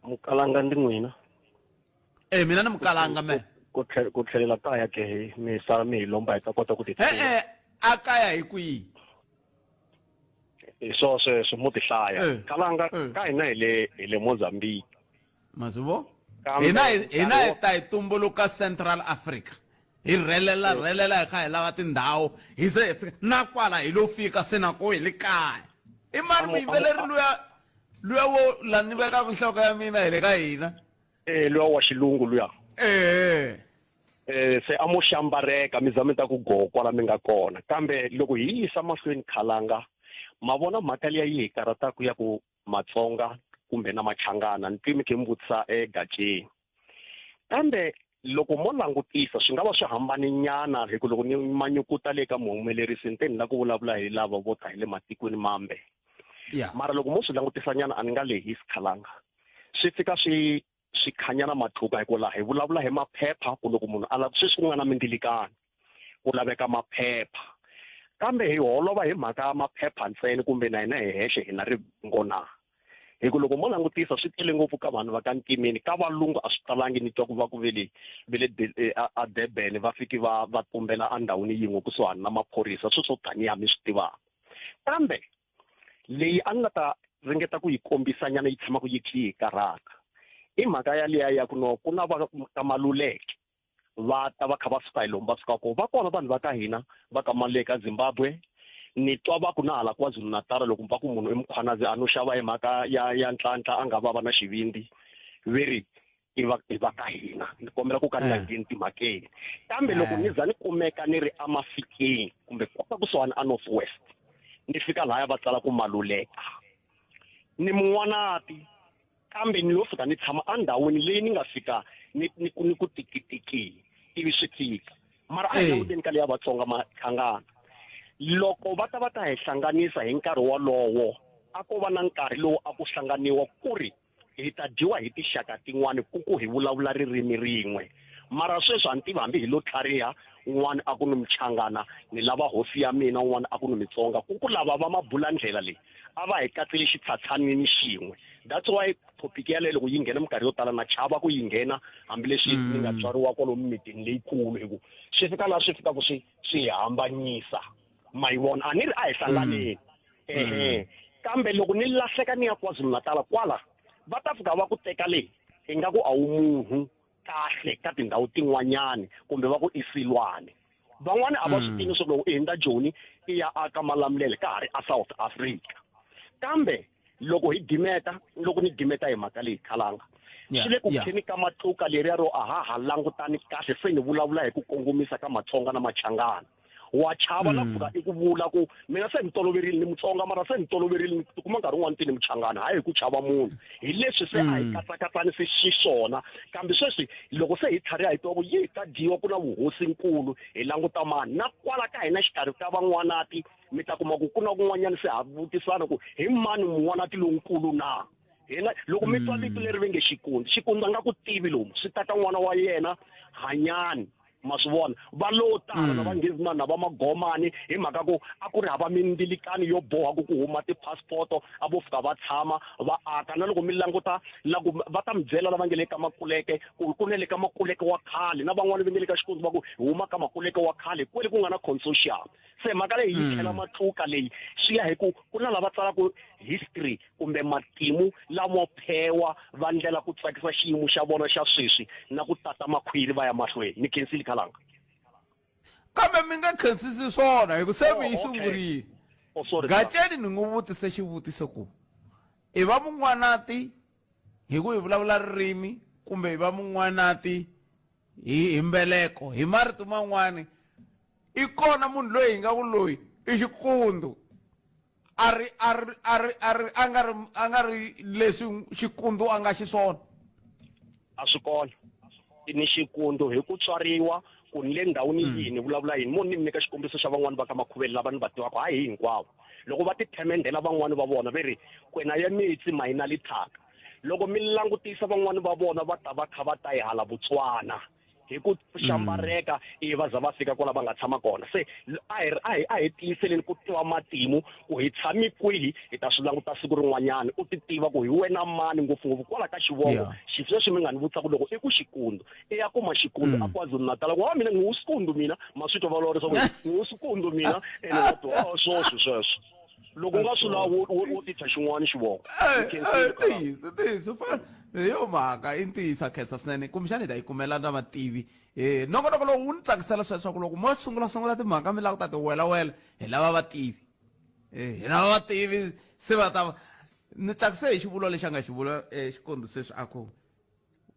Mukalanga ndi n'wina mina ni Mukalanga me ku tlhelela kaya ke mi sala mi hi lomba hi ta kota ku ti a kaya hi kwihi hi swo sweswo mo ti hlaya Kalanga ka hina hi le Mozambique ma swi vo hina hi ta hi tumbuluka Central Africa hi rhelela hi kha hi lava tindhawu hi ze hi fika na kwala hi lo fika se na ko hi le kaya i mani muyimbeleri luya wo laha ni vekaka nhloko ya mina hi le ka hina luya wa xilungu luya se a mo xambareka mi za mi ta ku go kwala mi nga kona kambe loko hi yisa mahlweni Khalanga ma vona mhaka liya yi hi karataku ya ku Matsonga kumbe na Machangana ni twi mi khe mi vutisa eGauteng kambe loko mo langutisa swi nga va swi hambane nyana hi ku loko ni manyukuta le ka muhumelerisi ni te ni la ku vulavula hi lava vo ta hi le matikweni mambe mara loko mo swi langutisa nyana a ni nga lehisi Khalanga swi fika swi khanyana matluka hi ku laha hi vulavula hi maphepha ku loko munhu a lava sweswi ku nga na mindilekano ku laveka maphepha kambe hi holova hi mhaka ya maphepha ntsena kumbe na hina hi hexe hi na rivongona hi ku loko mo langutisa swi tele ngopfu ka vanhu va ka ntimeni ka valungu a swi talangi ni twa ku va ku vele a Durban va fiki va tumbela endhawini yin'we kusuhani na maphorisa swo taniya mi swi tivaka kambe leyi a ni nga ta ringeta ku yi kombisa nyana yi tshama ku yi khi hi karata i mhaka ya liya ya ku no ku na va ka Maluleke va ta va kha va suka hi lomu va suka kona va kona vanhu va ka hina va ka Maluleke Zimbabwe ni twa va ku na hala KwaZulu-Natal loko mpfa ku munhu eMkhwanazi a no xava hi mhaka ya ntlhantlha a nga va na xivindi veri i va ka hina ni kombela ku ka ni nga ngheni timhakeni kambe loko ni za ni kumeka ni ri amafikeni kumbe kota kusuhani a North West ni fika lahaya va tsala ku Maluleka ni mun'wanati kambe ni lo fika ni tshama endhawini leyi ni nga fika ni ku tikitiki ivi swi fika mara a hi languteni ka leya Vatsonga Machangana loko va ta hi hlanganisa hi nkarhi wolowo a ko va na nkarhi lowu a ku hlanganiwa ku ri hi ta dyiwa hi tixaka tin'wana ku hi vulavula ririmi rin'we mara sweswi a ni tivi hambi hi lo tlhariha un'wana a ku ni Muchangana ni lava hosi ya mina un'wana a ku ni Mitsonga ku lava va mabula ndlela leyi a va hi katsile xitshhatshani xin'we that's why topic yaleyo loko yi nghena minkarhi yo tala na chava ku yi nghena hambileswi ni nga tswariwa kwalomu mitini leyikulu hi ku swi fika laha swi fika ku swi hambanyisa ma yi vona a ni ri a hi hlanganeni kambe loko ni lahleka ni ya KwaZulu-Natal kwala va ta fika va ku teka leyi ingaku a wu munhu kahle ka tindhawu tin'wanyani kumbe va ku isilwane van'wana a va swi tivi swo loko i hundza Joni i ya aka Malamulele ka ha ri a South Africa kambe loko ni dimeta hi mhaka leyi Khalanga swi le ku kheni ka matluka leriya ro aha langutani kahle se ni vulavula hi ku kongomisa ka Matsonga na Machangana wa chava na pfuka i ku vula ku mina se ni toloverile ni Mutsonga mara se ni toloverile ni kuma nkarhi wun'wana ti ni Muchangana hayi ku chava munhu hi leswi se a hi katsakatsani se xiswona kambe sweswi loko se hi tlhariha hi twa ku yi ta dyiwa ku na vuhosi nkulu hi languta mani na kwala ka hina xikarhi ka van'wanati mi ta kuma ku ku na kun'wanyana se ha vutisana ku hi mani mun'wanati lonkulu na hina loko mi twa vito leri venge Xikundza nga ku tivi lomu swi tata n'wana wa yena Hanyani ma swi vona va lo tala na vanghezimani na va Magomani hi mhaka ku a ku ri hava mindzilikani yo boha ku huma ti-passport a vo fika va tshama va aka na loko mi languta laku va ta mi byela lava nge le ka Makuleke ku ne le ka Makuleke wa khale na van'wani va nge le ka Xikundza va ku hi huma ka Makuleke wa khale kwele ku nga na consortium se mhaka leyi yi tlhela matluka leyi swi ya hi ku na lava tsalaku history kumbe matimu lamo phewa va ndlela ku tsakisa xiyimo xa vona xa sweswi na ku tata makhwiri va ya mahlweni ni khensile Khalanga kambe mi nga khensisi swona hi ku se mi yi sungurile Gaceni ni n'wi vutise xivutiso ku i va mun'wanati hi ku hi vulavula ririmi kumbe hi va mun'wanati hi mbeleko hi marito man'wani i kona munhu loyi hi nga ku loyi i Xikundu a nga ri leswi Xikundu a nga xiswona a swi kona ni Xikundu hi ku tswariwa ku ni le ndhawini yini vulavula yini munhu ni mi nyika xikombiso xa van'wani va ka Makhuveli lava ni va tivaka hayi hinkwavo loko va ti themendela van'wani va vona ve ri kwena ya mitsi mayina lithaka loko mi langutisa van'wani va vona va ta va kha va ta yi hala Botswana hi ku xambareka i va za va fika kwala va nga tshama kona se a hi tiyiseleni ku tiva matimu ku hi tshami kwihi hi ta swi languta siku rin'wanyana u ti tiva ku hi wena mani ngopfungopfu kwala ka xivongo sweswi mi nga ni vutisa ku loko i ku Xikundu i ya kuma Xikundu a KwaZulu-Natal ku mina ngi Xikundu mina maswito va lorisa ku ngi Xikundu mina ene va to sweswo loko nga swi lawa wo titha xin'wana xivongo ntiyiso hi yo mhaka i ntiyiso khensa swinene kumbexani hi ta yi kumela na vativi nongonoko lowu wu ni tsakisela sweswaku loko mo sungula timhaka mi lava ku ta ti welawela hi lava vativi hi lava vativi se va ta ni tsakise hi xivulwa lexi a nga xivulwa Xikundu sweswi a ku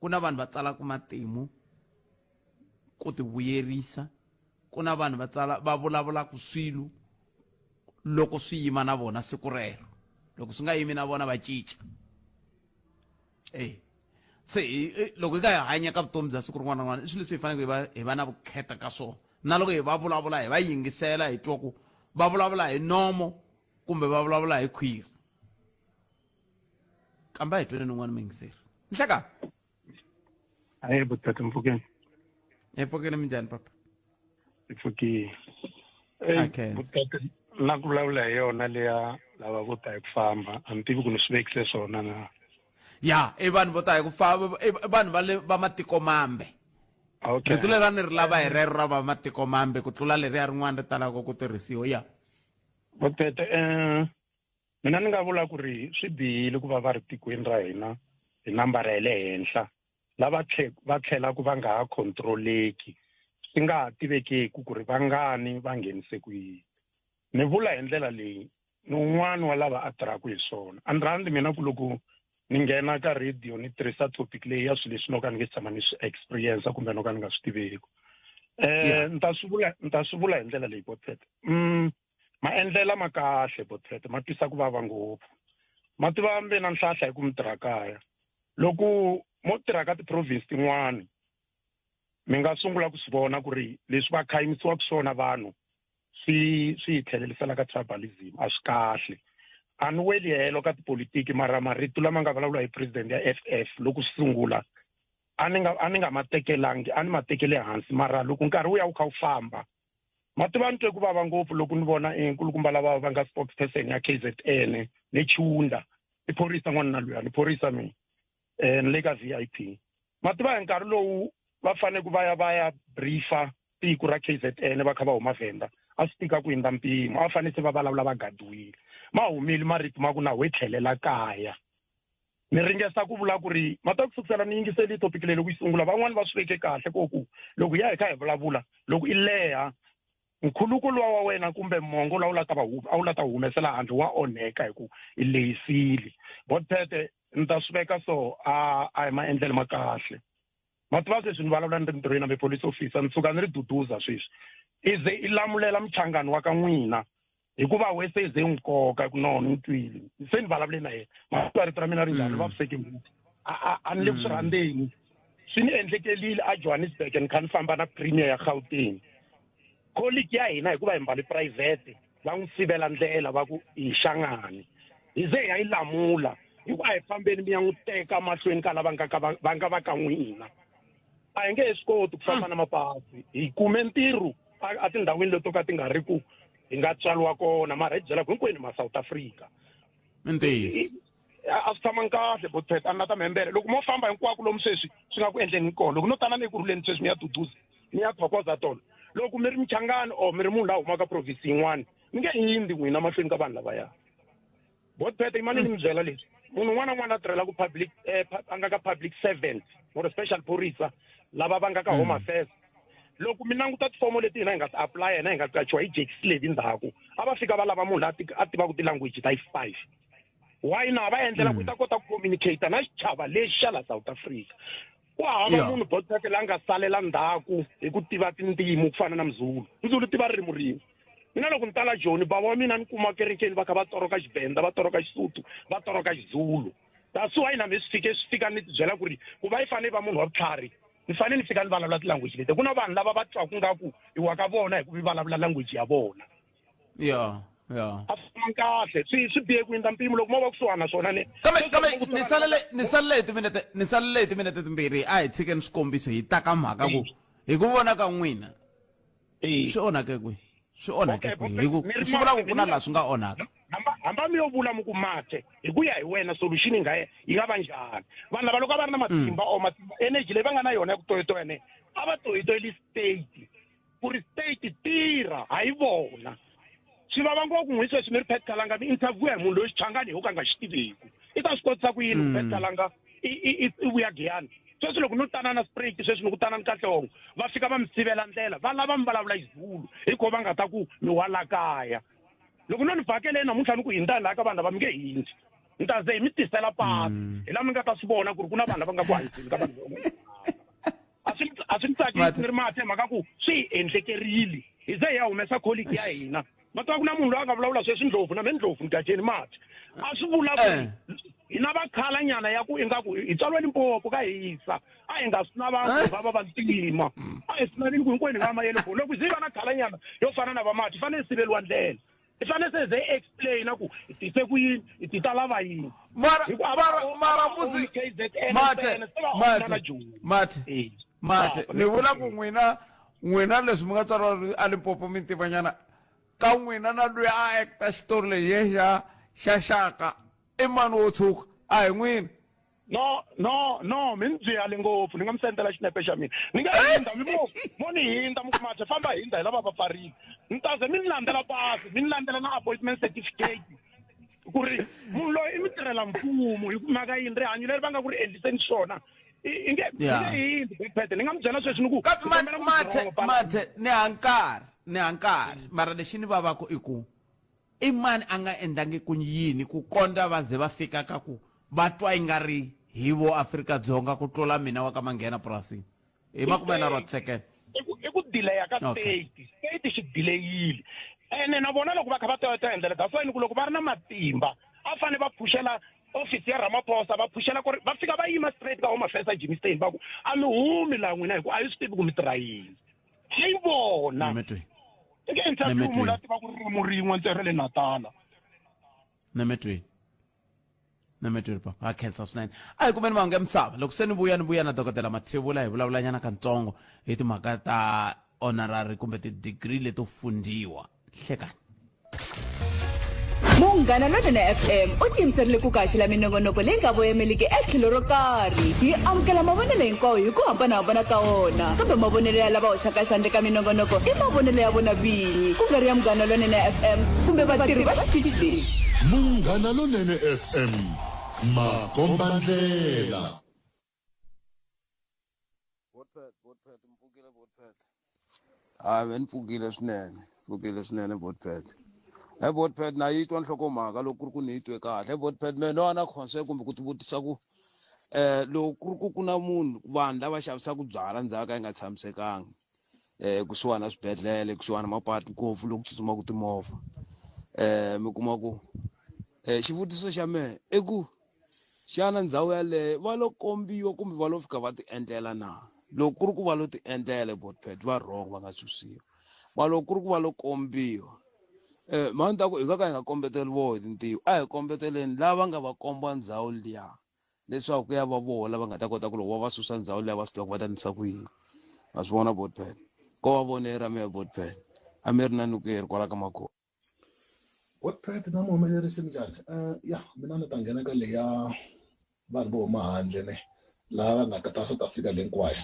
na vanhu va tsalaka matimu ku ti vuyerisa ku na vanhu va vulavulaka swilo loko swi yima na vona siku rero loko swi nga yimi na vona va cinca se loko hi ka hi hanya ka vutomi bya siku rin'wana na rin'wana i swilo leswi hi faneleke hi va na vukheta ka swona na loko hi va vulavula hi va yingisela hi twa ku va vulavula hi nomo kumbe va vulavula hi khwiri kambe hi twele n'wana mingiseri nhleka hayi butata mpfukeni hi pfukile minjhani papa hi pfukile butata na ku vulavula hi yona leya lava vo ta hi ku famba a ni tivi ku ni swi vekise swona na ya i vanhu vo ta hi ku famba i vanhu va matiko mambe rito leri ni ri lava hi rero ra va matiko mambe ku tlula leriya rin'wana ri talaka ku tirhisiwa ya butata mina ni nga vula ku ri swi bihile ku va ri tikweni ra hina hi nambara ya le henhla lava va tlhelaku va nga ha controleki swi nga ha tivekeki ku ri vangani va nghenise ku yini ni vula hi ndlela leyi ni un'wana wa lava a tirhaka hi swona a ni rhandzi mina ku loko ni nghena ka radio ni tirhisa topic leyi ya swilo leswi no ka ni nge tshama ni swi experience kumbe no ka ni nga swi tiveki ni ta swi vula hi ndlela leyi Botfete maendlela ma kahle Botfete ma tisa ku vava ngopfu ma tiva mbe na nhlahla hi ku mi tirha kaya loko mo tirha ka ti-province tin'wana mi nga sungula ku swi vona ku ri leswi va khayimisiwaka swona vanhu swi hi tlhelerisela ka tribalism a swi kahle a ni weli helo ka tipolitiki mara marito lama nga vulavula hi president ya FF loko swi sungula a ni nga ma tekelangi a ni ma tekele hansi mara loko nkarhi wu ya wu kha wu famba ma tiva ni twe ku vava ngopfu loko ni vona nkulukumba lava va nga spokesperson ya KZN ni Chunda i phorisa n'wana na luya ni phorisa mi ni le ka VIP ma tiva hi nkarhi lowu va fane ku va ya briefa tiko ra KZN va kha va huma Venda a swi tika ku hindza mpimo a fanele va vulavula va gadiwile ma humile marito ma ku na we tlhelela kaya ni ringesa ku vula ku ri ma ta ku sukusela ni yingiseli topic leyi loko yi sungula van'wani va swi veke kahle ku loko ya hi kha hi vulavula loko i leha nkhuluko wa wena kumbe mongo la wu lata humesela handle wa onheka hi ku i leyisile Botfete ni ta swi veka so a hi maendlelo ma kahle mativa sweswi ni vulavula ni ri ntirhweni ambe police officer ni suka ni ri duduza sweswi i ze i lamulela muchangani wa ka n'wina hikuva wese i ze nkoka ku no ni twile se ni vulavule na yena mativa rito ra mina ri njhani vaviseki ngopfu a ni le ku swi rhandzeni swi ni endlekelile a Johannesburg ni kha ni famba na premier ya Gauteng colleague ya hina hikuva hi mbale private va n'wi sivela ndlela va ku hi xangani hi ze ya yi lamula hikuva hi fambeni mi ya n'wi teka mahlweni ka lava nga va ka n'wina a hi nge he swi koti ku famba na mapasi hi kume ntirho a tindhawini leto ka ti nga ri ku hi nga tswaliwa kona mara hi byela ku hinkwenu ma South Africa ntiyiso a swi tshama kahle bothet a ni ta membele loko mo famba hinkwako lomu sweswi swi nga ku endleni kona loko no tana ni ku ruleni sweswi mi ya duduza mi ya thokoza tona loko mi ri Mchangani or mi ri munhu laha humaka province yin'wana mi nge yindi n'wina mahlweni ka vanhu lavaya bothet imani ni mi byela leswi munhu un'wana na un'wana a tirhela ku public a nga ka public servant or special phorisa lava va nga ka home affairs loko mi languta tifomo leti hina hi nga ti apply na hi nga qachiwa hi Jake Slade ndzhaku a va fika va lava munhu a tivaka ti-language ta 5 why na va endlela ku ta kota ku communicate na xichava lexi xa la South Africa ku hava munhu bothet la nga salela ndzhaku hi ku tiva tindzimi ku fana na Mzulu tiva ririmi rin'we mina loko ni tala Joni bava wa mina ni kuma kerekeni va kha va toroka Xivenda va toroka Xisuthu va toroka Xizulu that's why na mi swi fika ni tibyela ku ri ku va yi fanele va munhu wa vutlhari ni fanele ni fika ni vulavula ti-language leti ku na vanhu lava va twaku ngaku i wa ka vona hi ku vulavula language ya vona ya a swi kahle swi bihe ku endla mpimo loko mo va kusuhana swona kambe ni salele timinete timbirhi a hi tshikeni swikombiso hi ta ka mhaka ku hi ku vona ka n'wina swi onhake kwihi swi onhake kwihi hi ku swi vula ku ku na laha swi nga onhaka hamba mi yo vula mi ku mate hi ku ya hi wena solution yi nga va njhani vanhu lava loko a va ri na matimba or matimba energy leyi va nga na yona ya ku toyitoyane a va toyitoyeli state ku ri state tirha hayi vona swi vava ngopfu n'wi sweswi mi ri Pat Kalanga mi interview hi munhu loyi xichangani hi ku ka nga xi tiveki i ta swi kotisa ku yini Pat Kalanga i vuya giyani sweswi loko no tanana straight sweswi ni ku tanani kahlongo va fika va mi sivela ndlela va lava mi vulavula Xizulu hikuva va nga ta ku mi wa la kaya loko no ni vhakele namuntlha ni ku hindani laha ka vanhu lava mi nge hindi ni ta ze hi mi tisela pasi hi laha mi nga ta swi vona ku ri ku na vanhu lava nga ku hanyiseni ka vanhu a swi ni tsakisi ni ri mati hi mhaka ku swi hi endlekerile hi ze hi ya humesa colleague ya hina matwa ku na munhu loyi a nga vulavula sweswi ndlopfu na me ndlopfu ni gajeni mati a swi vula ku hi na vakhalanyana ya ku ingaku hi tswalwe Limpopo ka hisa a hi nga swi na vanhu va vantima a hi sinanini ku hinkwenu nga mayelefoni loko zi va na khalanyana yo fana na vamati hi fanele hi siveliwa ndlela hi fanele se ze explain ku hi tise ku yini hi tita lava yini mate ni vula ku n'wina leswi mi nga tswariwa a Limpopo mi tivanyana ka n'wina na loyi a acta xitori lexi xa Shaka i mani wo tshuka a hi n'wina no mi ni byiyale ngopfu ni nga mi sendela xinepe xa mina ni nga hinda mo ni hinda mi kumate famba hinda hi lava va pfarile ni ta ze mi ni landzela pasi mi ni landzela na appointment certificate ku ri munhu loyi i mi tirhela mfumo hi ku mhaka yini rihanyo leri va nga ku ri endliseni xona i nge hindi ni nga mi byela sweswi ni ku mate ni hankari mara lexi ni vavaka i ku i mani a nga endlangi ku yini ku kondza va ze va fika ka ku va twa yi nga ri hi vo Afrika-Dzonga ku tlula mina wa ka Manghena purasini hi makumena ro second i ku delaya ka state xi delayile ene na vona loko va kha va ta endlela that's why ni ku loko va ri na matimba a fane va phushela office ya Ramaphosa va phushela ku ri va fika va yima straight ka Home Affairs ya Jimmy Stein va ku a mi humi laha n'wina hi ku a yi swi tivi ku mi tirha yini hi vona eka interview munhu a tiva ku ririmi rin'we ntsena ra le Natala nemetwe papa a khensa swinene a hi kumeni mahungu ya misava loko se ni vuya na dokodela Mathebula hi vulavulanyana katsongo hi timhaka ta honorary kumbe ti-degree leto fundiwa hlekani Munghana Lonene FM u tiyimiserile ku kaxela minongonoko leyi nga voyemeliki etlhelo ro karhi hi amukela mavonelo hinkwawo hi ku hambanahambana ka wona kambe mavonelo ya lava hoxaka xandla ka minongonoko i mavonelo ya vona vinyi ku nga ri ya Munghana Lonene FM kumbe vatirhi va xitichi lexi Munghana Lonene FM makomba ndlela mpfukile swinene mpfukile swinene Botpet hi botpad na yi twa nhlokomhaka loko ku ri ku ni yi twe kahle hi botpad me no na concern kumbe ku ti vutisa ku loko ku ri ku na munhu vanhu lava xavisaka byala ndzhaka yi nga tshamisekangi kusuhana na swibedhlele kusuhana na mapatu ngopfu loko tsutsumaka timovha mi kuma ku xivutiso xa mehe i ku xana ndhawu yaleyo va lo kombiwa kumbe va lo fika va ti endlela na loko ku ri ku va lo ti endlela botpad va wrong va nga susiwa ma loko ku ri ku va lo kombiwa mani ta ku hi nga kombeteli voho hi tintiho a hi kombeteleni lava nga va komba ndhawu liya leswaku ya va voho lava nga ta kota ku loko va va susa ndhawu liya va swi tiva ku va ta ndlisa ku yini va swi vona botpad ko va vonera mehe botpad a mi ri na nukeri kwala ka makhowa botpad na muhumelerisi njhani ya mina ni ta nghena ka leya vanhu vo huma handle ne lava nga ta South Africa le hinkwayo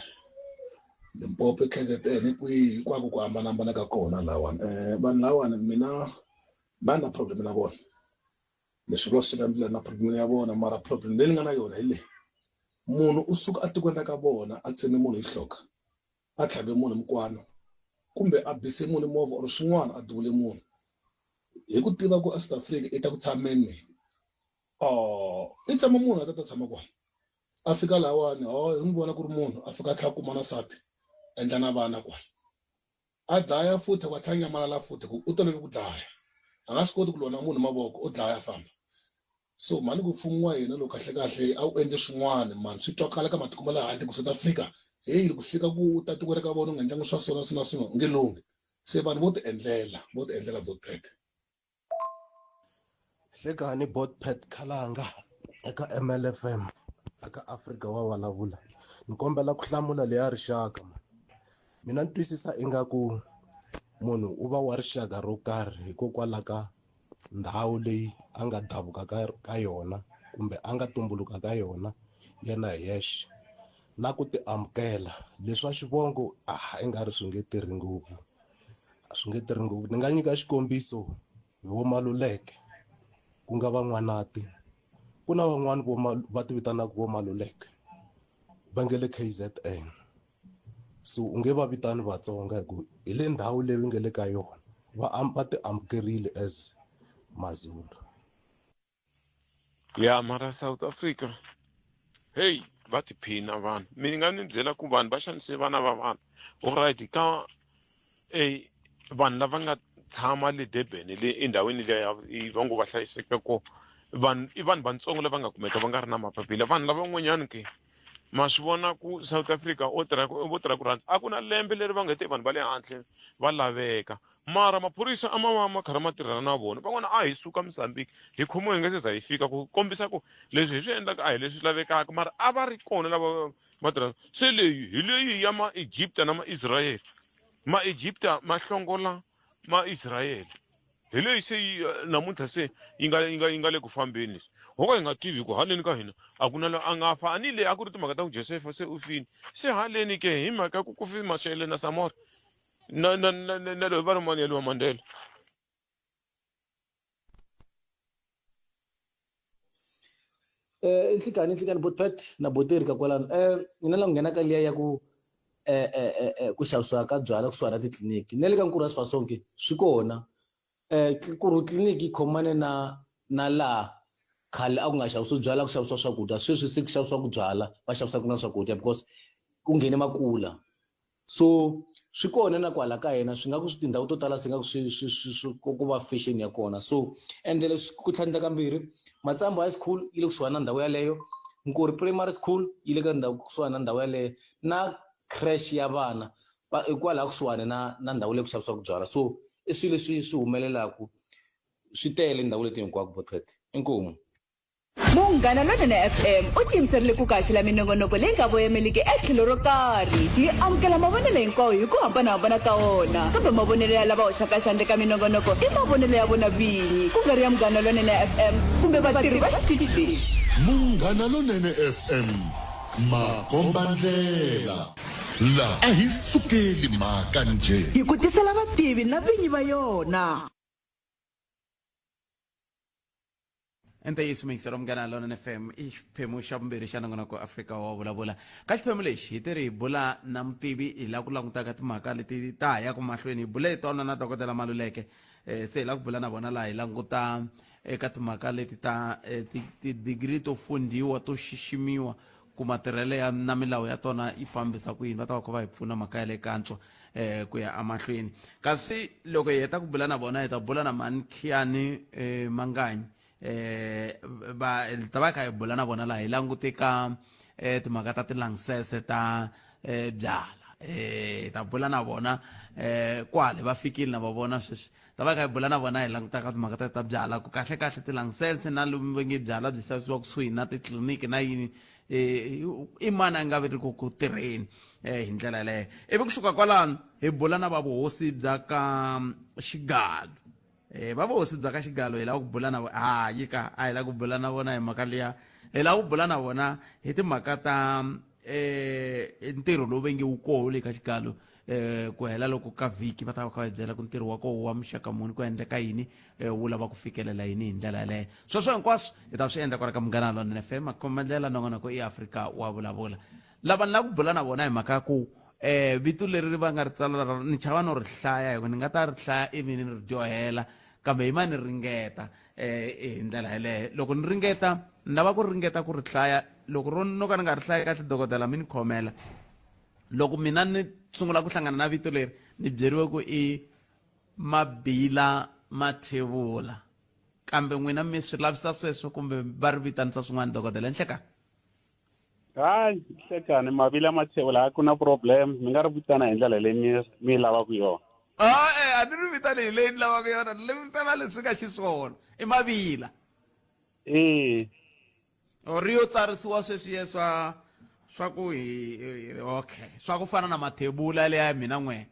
Limpopo KZN kwihi hinkwako ku hambanahambana ka kona lawani vanhu lawani mina va na problem na vona leswi lo sika ndlela na problem ya vona mara problem leyi nga na yona hi leyi munhu u suka atikweni ra ka vona a tseme munhu hi hloka a tlhave munhu mukwano kumbe a bise munhu movha or swin'wana a duvule munhu hi ku tiva ku a South Africa i ta ku tshameni i tshama munhu a ta tshama kona a fika lawani hi n'wi vona ku ri munhu a fika a tlhela kuma na sati endla na vana kwala a dlaya futhi wa tlhela nyamalala futhi ku u tolove ku dlaya a nga swi koti ku lona munhu mavoko u dlaya famba so mani ku mfumo wa hina loko kahle a wu endle swin'wana mani swi twakala ka matiko ma le handle ku South Africa hey ku fika ku ta tiko ka vona u nga endlangi swa swona swin'we u nge lunghi se vanhu vo ti endlela botpad hlekani botpad Khalanga eka MLFM eka Africa wa vulavula ni kombela ku hlamula leya rixaka mina ni twisisa ingaku munhu u va wa rixaka ro karhi hikokwalaho ka ndhawu leyi a nga davuka ka yona kumbe a nga tumbuluka ka yona yena hi yexe na ku ti amukela leswa xivongo i nga ri swi nge tirhi ngopfu ni nga nyika xikombiso hi vo Maluleke ku nga van'wanati ku na van'wani va ti vitanaka vo Maluleke va nge le KZN so u nge va vitani Vatsonga hi ku hi le ndhawu leyi nge le ka yona va ti amukerile as Mazulu ya mara South Africa hey va tiphina vanhu mina nga ni byela ku vanhu va xanise vana va vanhu alright ka vanhu lava nga tshama le Durban le endhawini leya va ngo va hlayiseka ko vanhu i vanhu vantsongo lava nga kumeka va nga ri na mapapila vanhu lava n'wanyana ke ma swi vona ku South Africa vo tirha ku rhandza a ku na lembe leri va nga te vanhu va le handle va laveka mara maphorisa a ma karhi ma tirhana na vona van'wana a hi suka Mozambique hi khomiwe hi nga se za hi fika ku kombisa ku leswi hi swi endlaka a hi leswi lavekaka mara a va ri kona lava va tirhana se leyi hi leyi ya ma-Egypta na ma-Israel ma-Egypta ma hlongola ma-Israel hi leyi se namuntlha se yi nga le ku fambeni leswi ho ka hi nga tivi ku haleni ka hina a ku na loyi a nga fa ani leyi a ku ri timhaka ta ku Josefa se u fini se haleni ke hi mhaka ku fi Mashele na Samora na loyi va ri mani ya wa Mandela inhlikani botpad na boteri ka kwalano mina la nghena ka liya ya ku xavisiwa ka byala kusuhana na titliliniki ne le ka nkuru wa Sifasonke swi kona ku ri tliliniki yi khomane na laha khale a ku nga xavisiwa byala ku xavisiwa swakudya sweswi se ku xavisiwa ku byala va xavisaka na swakudya because ku nghene makula so swi kona na kwala ka hina swi nga ku tindhawu to tala swi nga ku va fashion ya kona so ende leswi ku tlhandla kambirhi Matsambo high school yi le kusuhana na ndhawu yaleyo Nkuri primary school yi le ka ndhawu kusuhana na ndhawu yaleyo na crash ya vana hikwalaho kusuhana na ndhawu leyi ku xavisiwaka ku byala so i swilo leswi swi humelelaka swi tele ndhawu leti hinkwako botpad inkomu Munghana Lonene FM u tiyimiserile ku kaxila minongonoko leyi nga voyameliki etlhelo ro karhi hi amukela mavonelo hinkwawo hi ku hambanahambana ka wona kambe mavonelo ya lava hoxaka xandla ka minongonoko i mavonelo ya vona vinyi ku nga ri ya Munghana Lonene FM kumbe vatirhi va xitichi lexi Munghana Lonene FM makombandlela la a hi sukeli mhaka nje hi ku tisela vativi na vinyi va yona ente yi sumekisela Munghana Lonene FM i xiphemu xa vumbirhi xa nongonoko Afrika wa vulavula ka xiphemu lexi hi tirhi hi bula na mutivi hi la ku langutaka timhaka leti ta ha yaka mahlweni hi bule hi tona na dokodela Maluleke se hi la ku bula na vona laha hi languta eka timhaka leti ta ti-degree to fundiwa to xiximiwa ku matirhelo ya na milawu ya tona yi fambisa ku yini va ta va kha va hi pfuna mhaka ya le kantswa ku ya amahlweni kasi loko hi heta ku bula na vona hi ta bula na Mankhiyani Manganyi ta va kha hi bula na vona laha hi langute ka timhaka ta tilangsese ta byala ta bula na vona kwale va fikile na va vona sweswi ta va kha hi bula na vona hi languta ka timhaka ta byala ku kahle tilangsese na lomu va nge byala byi xavisiwa kusuhi na titliliniki na yini i mani a nga vi ri ku tirheni hi ndlela yaleyo ivi kusuka kwalano hi bula na vavuhosi bya ka Xigalo vavuhosi bya ka Xigalo hi lava ku bula na hayi ka a hi lava ku bula na vona hi mhaka liya hi lava ku bula na vona hi timhaka ta ntirho lowu va nge wu koho le ka Xigalo ku hela loko ka vhiki va ta va kha va byela ku ntirho wa koho wa muxaka muni ku endleka yini wu lava ku fikelela yini hi ndlela yaleyo sweswo hinkwaswo hi ta swi endla kwala ka Munghana Lonene FM a khomendlela nongonoko i Afrika wa vulavula lava ni lava ku bula na vona hi mhaka ku vito leri va nga ri tsala ni chava no ri hlaya hi ni nga ta ri hlaya ivi ni ri dyohela kambe hi ma ni ringeta hi ndlela yaleyo loko ni ringeta ni lava ku ringeta ku ri hlaya loko no ka ni nga ri hlaya kahle dokodela mi ni khomela loko mina ni sungula ku hlangana na vito leri ni byeriwe ku i Mabila Mathebula kambe n'wina mi swi lavisa sweswo kumbe va ri vitanisa swin'wana dokodela enhlekani hayi hlekani Mabila Mathebula ku na problem mi nga ri vitana hi ndlela leyi mi lavaka yona a ni ri vitane hi leyi ni lavaka yona ni vitana leswi nga xiswona i Mabila ri yo tsarisiwa sweswiye swa ku okay swa ku fana na Mathebula leya ya mina n'wena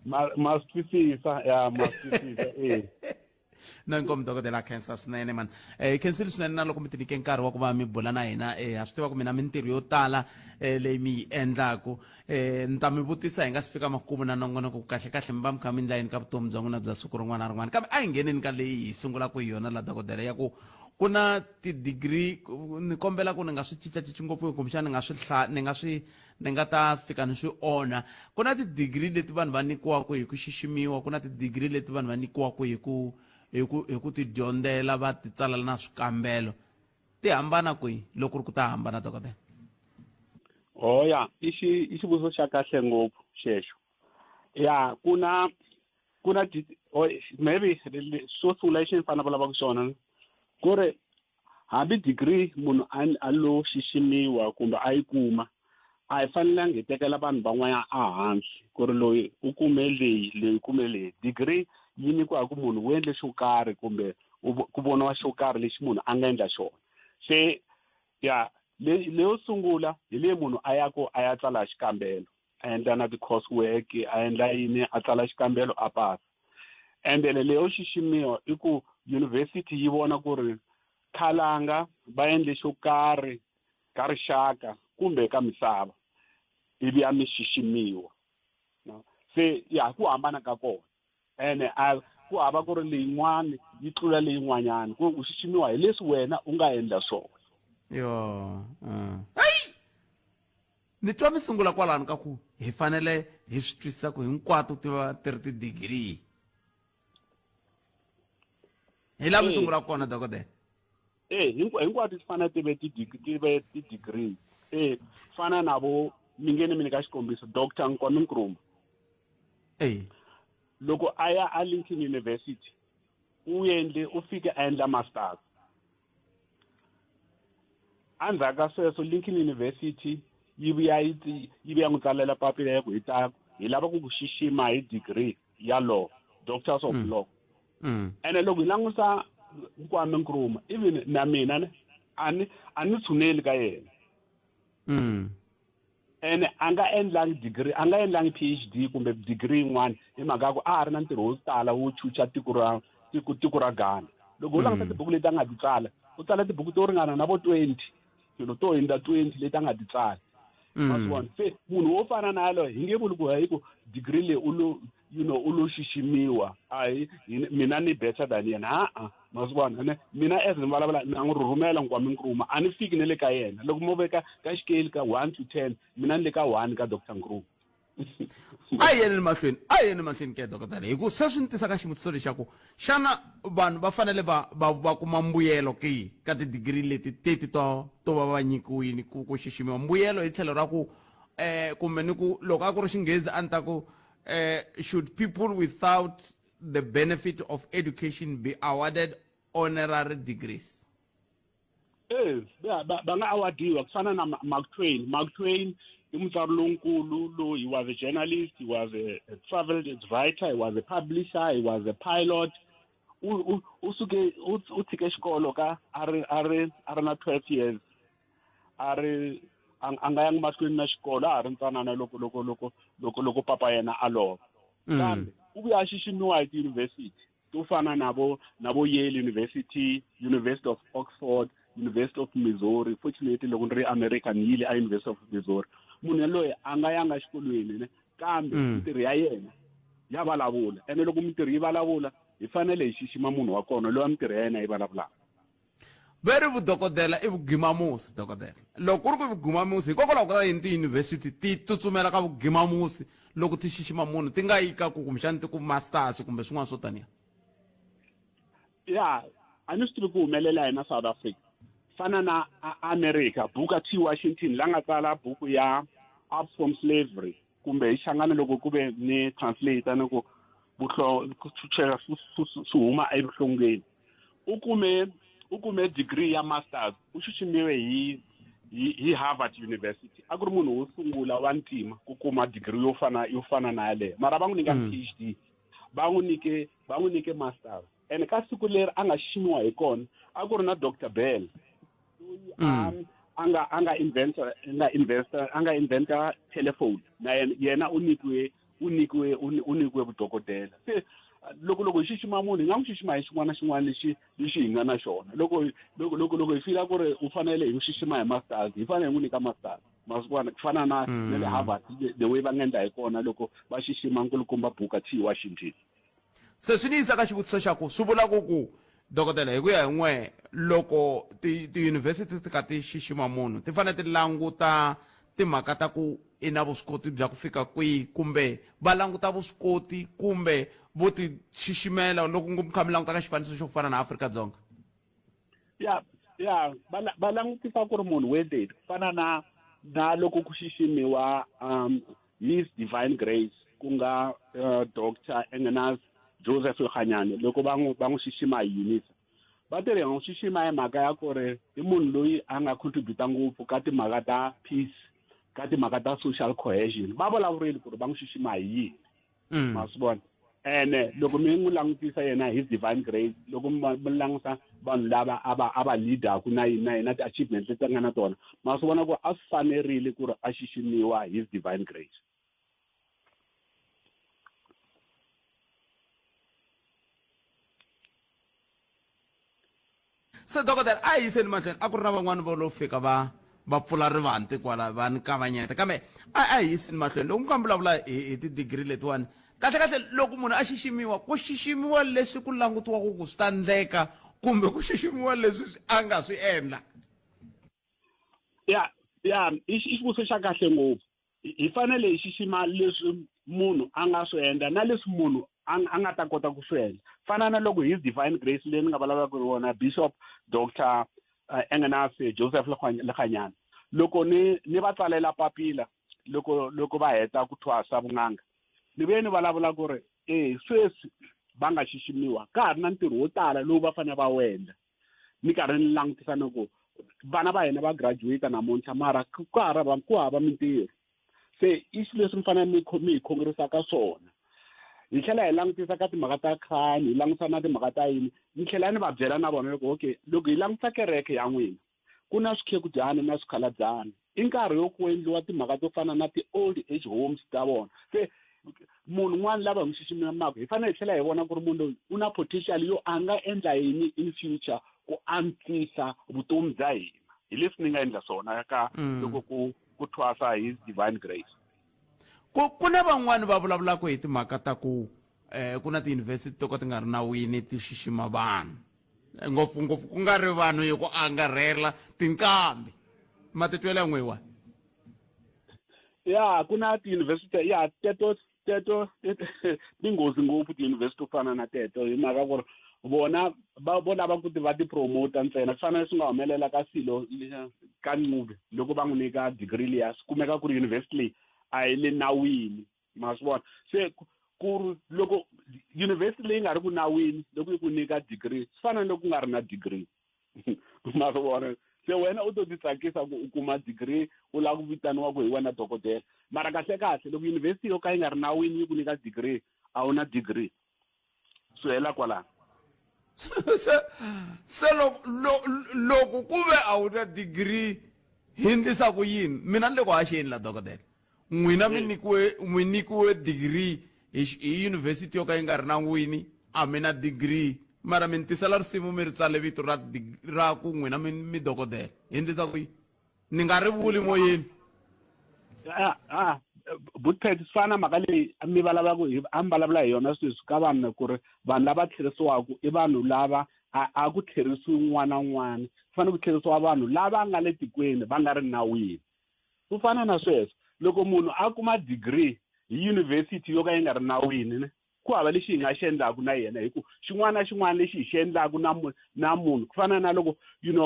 ma swi twisisa ya ma swi twisisa na inkomu dokodela khensa swinene mani hi khensile swinene na loko mi tinike nkarhi wa ku va mi bula na hina ha swi tiva ku mina mintirho yo tala leyi mi yi endlaku ni ta mi vutisa hi nga si fika makumu na nongonoko ku kahle mi va mi kha mi endla yini ka vutomi bya n'wina bya siku rin'wana na rin'wana kambe a hi ngeneni ka leyi hi sungulaka hi yona la dokodela ya ku ku na ti-degree ni kombela ku ni nga swi cincacinci ngopfu kumbexana ni nga ta fika ni swi onha ku na ti-degree leti vanhu va nyikiwaku hi ku xiximiwa ku na ti-degree leti vanhu va nyikiwaku hi ku ti dyondzela va ti tsalela na swikambelo ti hambana kwihi loko ri ku ta hambana dokodela ya i xivutiso xa kahle ngopfu xexo ya ku na maybe swo sungula lexi ni fanele vulavaka xona ku ri hambi degree munhu a lo xiximiwa kumbe a yi kuma a hi fanelangi hi tekela vanhu van'wanyana ehansi ku ri loyi u kume leyi kume leyi degree yi nyikiwa ku munhu wu endle xo karhi kumbe ku voniwa xo karhi lexi munhu a nga endla xona se ya leyo sungula hi leyi munhu a ya tsala xikambelo a endla na ti-course work a endla yini a tsala xikambelo a pasa ende leyo xiximiwa i ku university yi vona ku ri Khalanga va endle xo karhi ka rixaka kumbe ka misava ivi ya mi xiximiwa se ya ku hambana ka kona ene ku hava ku ri leyin'wani yi tlula leyin'wanyana ku u xiximiwa hi leswi wena u nga endla swona ni twa mi sungula kwalano ka ku hi fanele hi swi twisisa ku hinkwato ti va ti ri ti-degree hi laha mi sungula kona dokodela hinkwato ti fanele ti ve ti-degree fana na vo mi nge ni mi nyika xikombiso Dr. Nkwame Nkrumah loko a ya a Lincoln University u fike a endla masters endzhaku ka sweswo Lincoln University yi vuya n'wi tsalela papila ya ku hi lava ku xixima hi degree ya law doctors of law ene loko hi langusa Nkwame Nkrumah even na mina a ni tshuneli ka yena ene a nga endlangi degree a nga endlangi PhD kumbe degree yin'wana hi mhaka ku a ri na ntirho wo tala wo chucha tiko ra Ghana loko u langusa tibuku leti a nga ti tsala u tsala tibuku to ringana na vo 20 to hundza 20 leti a nga ti tsala masivona se munhu wo fana na yaloye hi nge vuli ku hi ku degree leyi u lo xiximiwa mina ni better than yena masivona mina as ni vulavula ni n'wi rhumela Nkwame Nkrumah a ni fiki ne le ka yena loko mo veka ka xikeli ka 1 to 10 mina ni le ka 1 ka Dr. Nkrumah a hi yeni mahlweni ke dokotela hi ku se swi ni tisa ka xivutiso lexaku xana vanhu va fanele va kuma mbuyelo ke ka tidigiri leti to va va nyikiwini ku xiximiwa mbuyelo hi tlhelo ra ku kumbe ni ku loko a ku ri xinghezi a ni ta ku should people without the benefit of education be awarded honorary degrees? ba nga awadiwa kufana na Mark Twain i mutsari lonkulu lo, he was a journalist, he was a travel writer, he was a publisher, he was a pilot. Usuke uthike xikolo ka ari na 12 years ari anga yang mahlweni na xikolo a ri ntsanana loko papa yena a lova kambe u vuya xiximiwa hi ti-university to fana nabo Yale University, University of Oxford, University of Missouri. Fortunately loko ni ri America ni yile a University of Missouri. Munhu loyi a nga yanga xikolweni ne kambe mitirhi ya yena ya vulavula ene loko mitirhi yi vulavula hi fanele hi xixima munhu wa kona loyi mitirhi ya yena yi vulavulaka. Veri vudokodela i vugimamusi dokodela loko ku ri ku vugimamusi hikokwalaho ka yini tiyunivhesiti ti tsutsumela ka vugimamusi loko ti xixima munhu ti nga yi ka ku kumbexani ti ku masters kumbe swin'wana swo taniya? Ya a ni swi tivi ku humelela hina South Africa fana na America. Booker T. Washington la nga tsala buku ya Up from Slavery kumbe hi hlangana loko ku ve ni translator ni ku vuhlochuchela swi huma evuhlongeni. U kume degree ya masters u xiximiwe hi Harvard University. A ku ri munhu wo sungula wa ntima ku kuma degree yo fana na yaleyo mara va n'wi nyika PhD va n'wi nyike masters. And ka siku leri a nga xiximiwa hi kona a ku ri na Dr. Bell anga inventa telephone na yena u nyikiwe vudokodela. Se loko hi xixima munhu hi nga n'wi xixima hi xin'wana na xin'wana lexi hi nga na xona. Loko hi fila ku ri u fanele hi n'wi xixima hi masters hi fanele hi n'wi nyika masters. Masivona ku fana na le Harvard the way va nga endla hi kona loko va xixima nkulukumba Booker T. Washington. Se swi ni yisa ka xivutiso xa ku swi vula ku dokodela hi ku ya hi n'we loko tiyunivhesiti ti ka ti xixima munhu ti fanele ti languta timhaka ta ku i na vuswikoti bya ku fika kwihi kumbe va languta vuswikoti kumbe vo ti xiximela loko mi kha mi languta ka xifaniso xo fana na Afrika-Dzonga? Ya va langutisa ku ri munhu weded fana na loko ku xiximiwa His Divine Grace ku nga Dr. Engenas Joseph Lekganyane loko va n'wi xixima hi UNISA va tirhi hi n'wi xixima hi mhaka ya ku ri i munhu loyi a nga contributa ngopfu ka timhaka ta peace ka timhaka ta social cohesion. Va vulavurile ku ri va n'wi xixima hi yini ma swi vona. Ene loko mi n'wi langutisa yena His Divine Grace loko mi langusa vanhu lava a va leader-ku na ti-achievements leti a nga na tona ma swi vona ku a swi fanerile ku ri a xiximiwa His Divine Grace. Se dokodela a hi yiseni mahlweni a ku ri na van'wani va lo fika va pfula rivanti kwala va ni kavanyeta kambe a hi yiseni mahlweni loko mi ka mi vulavula hi tidigiri letiwani kahle loko munhu a xiximiwa ku xiximiwa leswi ku langutiwaka ku swi ta endleka kumbe ku xiximiwa leswi a nga swi endla? Ya i xivutiso xa kahle ngopfu. Hi fanele hi xixima leswi munhu a nga swi endla na leswi munhu a nga ta kota ku swi endla. Fana na loko His Divine Grace leyi ni nga vulavulaka ku wona Bishop Dr. Engenas Joseph Lekganyane loko ni va tsalela papila loko va heta ku thwasa vun'anga ni ve ni vulavula ku ri sweswi va nga xiximiwa ka ha ri na ntirho wo tala lowu va fanele va wendla. Ni karhi ni langutisa na ku vana va hina va graduate namuntlha mara ku hava mintirho. Se i xilo leswi mi fanele mi hi khongerisa ka swona. Hi tlhela hi langutisa ka timhaka ta khani hi langutisa na timhaka ta yini ni tlhela ni va byela na vona loko okay loko hi langutisa kereke ya n'wina ku na swikhekudyana na swikhaladyana i nkarhi yo ku endliwa timhaka to fana na ti-old age homes ta vona. Se munhu un'wana lava hi n'wi xiximaka hi fanele hi tlhela hi vona ku ri munhu loyi u na potential yo a nga endla yini in future ku antswisa vutomi bya hina. Hi leswi ni nga endla swona ka loko ku thwasa His Divine Grace. Ku na van'wani va vulavulaka hi timhaka ta ku ku na tiyunivhesiti to ka ti nga ri nawini ti xixima vanhu ngopfungopfu ku nga ri vanhu hi ku angarhela tinqambi matitwelo ya n'wewa? ya kuna ti-university ya teto tinghozi ngopfu ti-university to fana na teto hi mhaka ku ri vona vo lava ku va ti-promota ntsena ku fana leswi nga humelela ka silo ka movie loko va n'wi nyika degree liya swi kumeka ku ri university leyi a yi le nawini ma swi vona se ku ri loko university leyi nga ri ku nawini loko yi ku nyika degree swi fana loko ku nga ri na degree ma swi vona se wena u to ti tsakisa ku u kuma degree u lava ku vitaniwa ku hi wena dokodela mara kahle loko university yo ka yi nga ri nawini yi ku nyika degree a wu na degree swi hela kwalano se loko ku ve a wu na degree hi endlisa ku yini mina ni le ku haxeni la dokodela n'wina mi nyikiwe degree hi yunivhesiti yo ka yi nga ri na n'wini a mi na degree mara mi tisela risimu mi ri tsale vito ra ku n'wina mi dokodela hi endlisa ku yini ni nga ri vuli moyeni butpet swi fana mhaka leyi mi a mi vulavula hi yona sweswi ka vanhu ku ri vanhu lava tlherisiwaka i vanhu lava a ku tlherisiwi n'wana na n'wana ku fanele ku tlherisiwa vanhu lava nga le tikweni va nga ri nawini ku fana na sweswo loko munhu a kuma degree hi yunivhesiti yo ka yi nga ri nawini ku hava lexi hi nga xi endlaku na yena hi ku xin'wana na xin'wana lexi hi xi endlaku na munhu ku fana na loko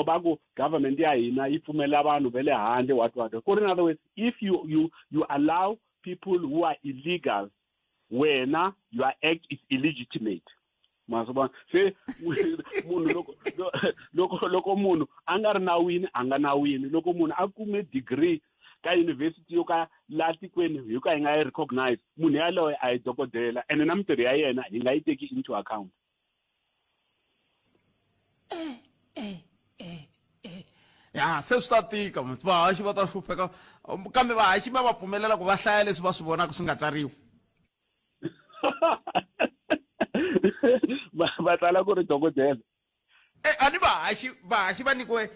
va ku government ya hina yi pfumelela vanhu va le handle what ku ri in other words if you allow people who are illegal wena your act is illegitimate ma swi vona se munhu loko munhu a nga ri nawini a nga nawini loko munhu a kume degree ka university yo ka la tikweni hi ka yi nga yi recognize munhu yaloye a yi dokodela ene na mitirho ya yena hi nga yi teki into account ya se swi ta tika vahaxi va ta hlupheka kambe vahaxi va va pfumelela ku va hlaya leswi va swi vonaka swi nga tsariwi va tsala ku ri dokodela a ni vahaxi va nyikiwe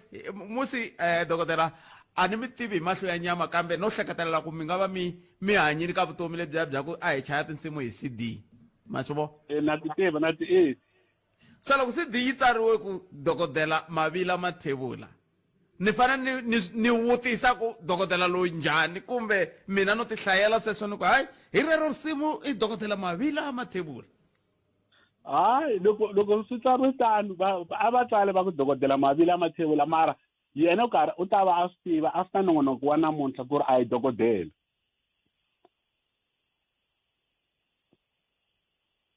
musi dokodela a ni mi tivi hi mahlo ya nyama kambe no hleketelela ku mi nga va mi hanyini ka vutomi lebyiya bya ku a hi chaya tinsimu hi CD ma swi vona na ti tiva na ti se loko CD yi tsariwe ku dokodela Mabila Mathebula ni fanele ni vutisa ku dokodela loyi njhani kumbe mina no ti hlayela sweswo ni ku hayi hi rero risimu i dokodela Mabila Mathebula hayi loko swi tsariwe tano a va tsale va ku dokodela Mabila Mathebula mara yena u ta va a swi tiva after nongonoko wa namuntlha ku ri a hi dokodela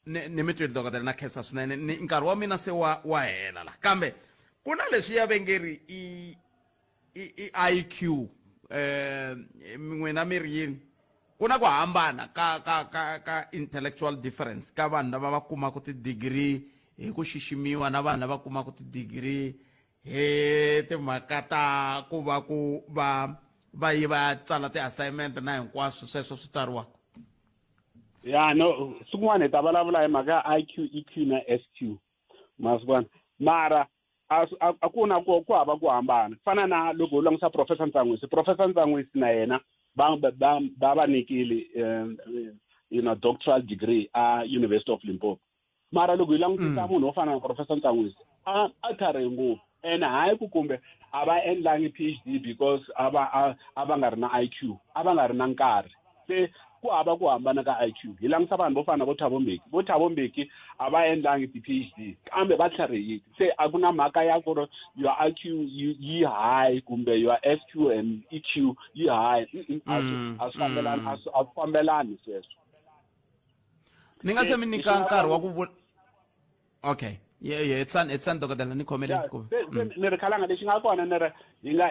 ni mi twile dokodela na khensa swinene nkarhi wa mina se wa hela la kambe ku na leswi ya vengeri i IQ n'wina mi ri yini ku na ku hambana ka intellectual difference ka vanhu lava va kumaka ti-degree hi ku xiximiwa na vanhu lava kumaka ti-degree hi timhaka ta ku va yi va tsala ti-assignment na hinkwaswo sweswo swi tsariwaka ya no swin'wana hi ta vulavula hi mhaka ya IQ EQ na SQ ma swi vona mara a ku na ku hava ku hambana fana na loko u langutisa professor Ntsanwisi na yena va nyikile doctoral degree a University of Limpopo mara loko hi langutisa munhu wo fana na professor Ntsanwisi a tlharihe ngopfu ene hayi ku kumbe a va endlangi PhD because a va nga ri na IQ a va nga ri na nkarhi se ku hava ku hambana ka IQ hi langutisa vanhu vo fana vo Thabo Mbeki a va endlangi ti-PhD kambe va tlharihile se a ku na mhaka ya ku ri your IQ yi high kumbe your SQ and EQ yi high a swi fambelani sweswo ni nga se mi nyika nkarhi wa ku okay etsan dokodela ni khomele ni ri khalanga lexi nga kona ni ri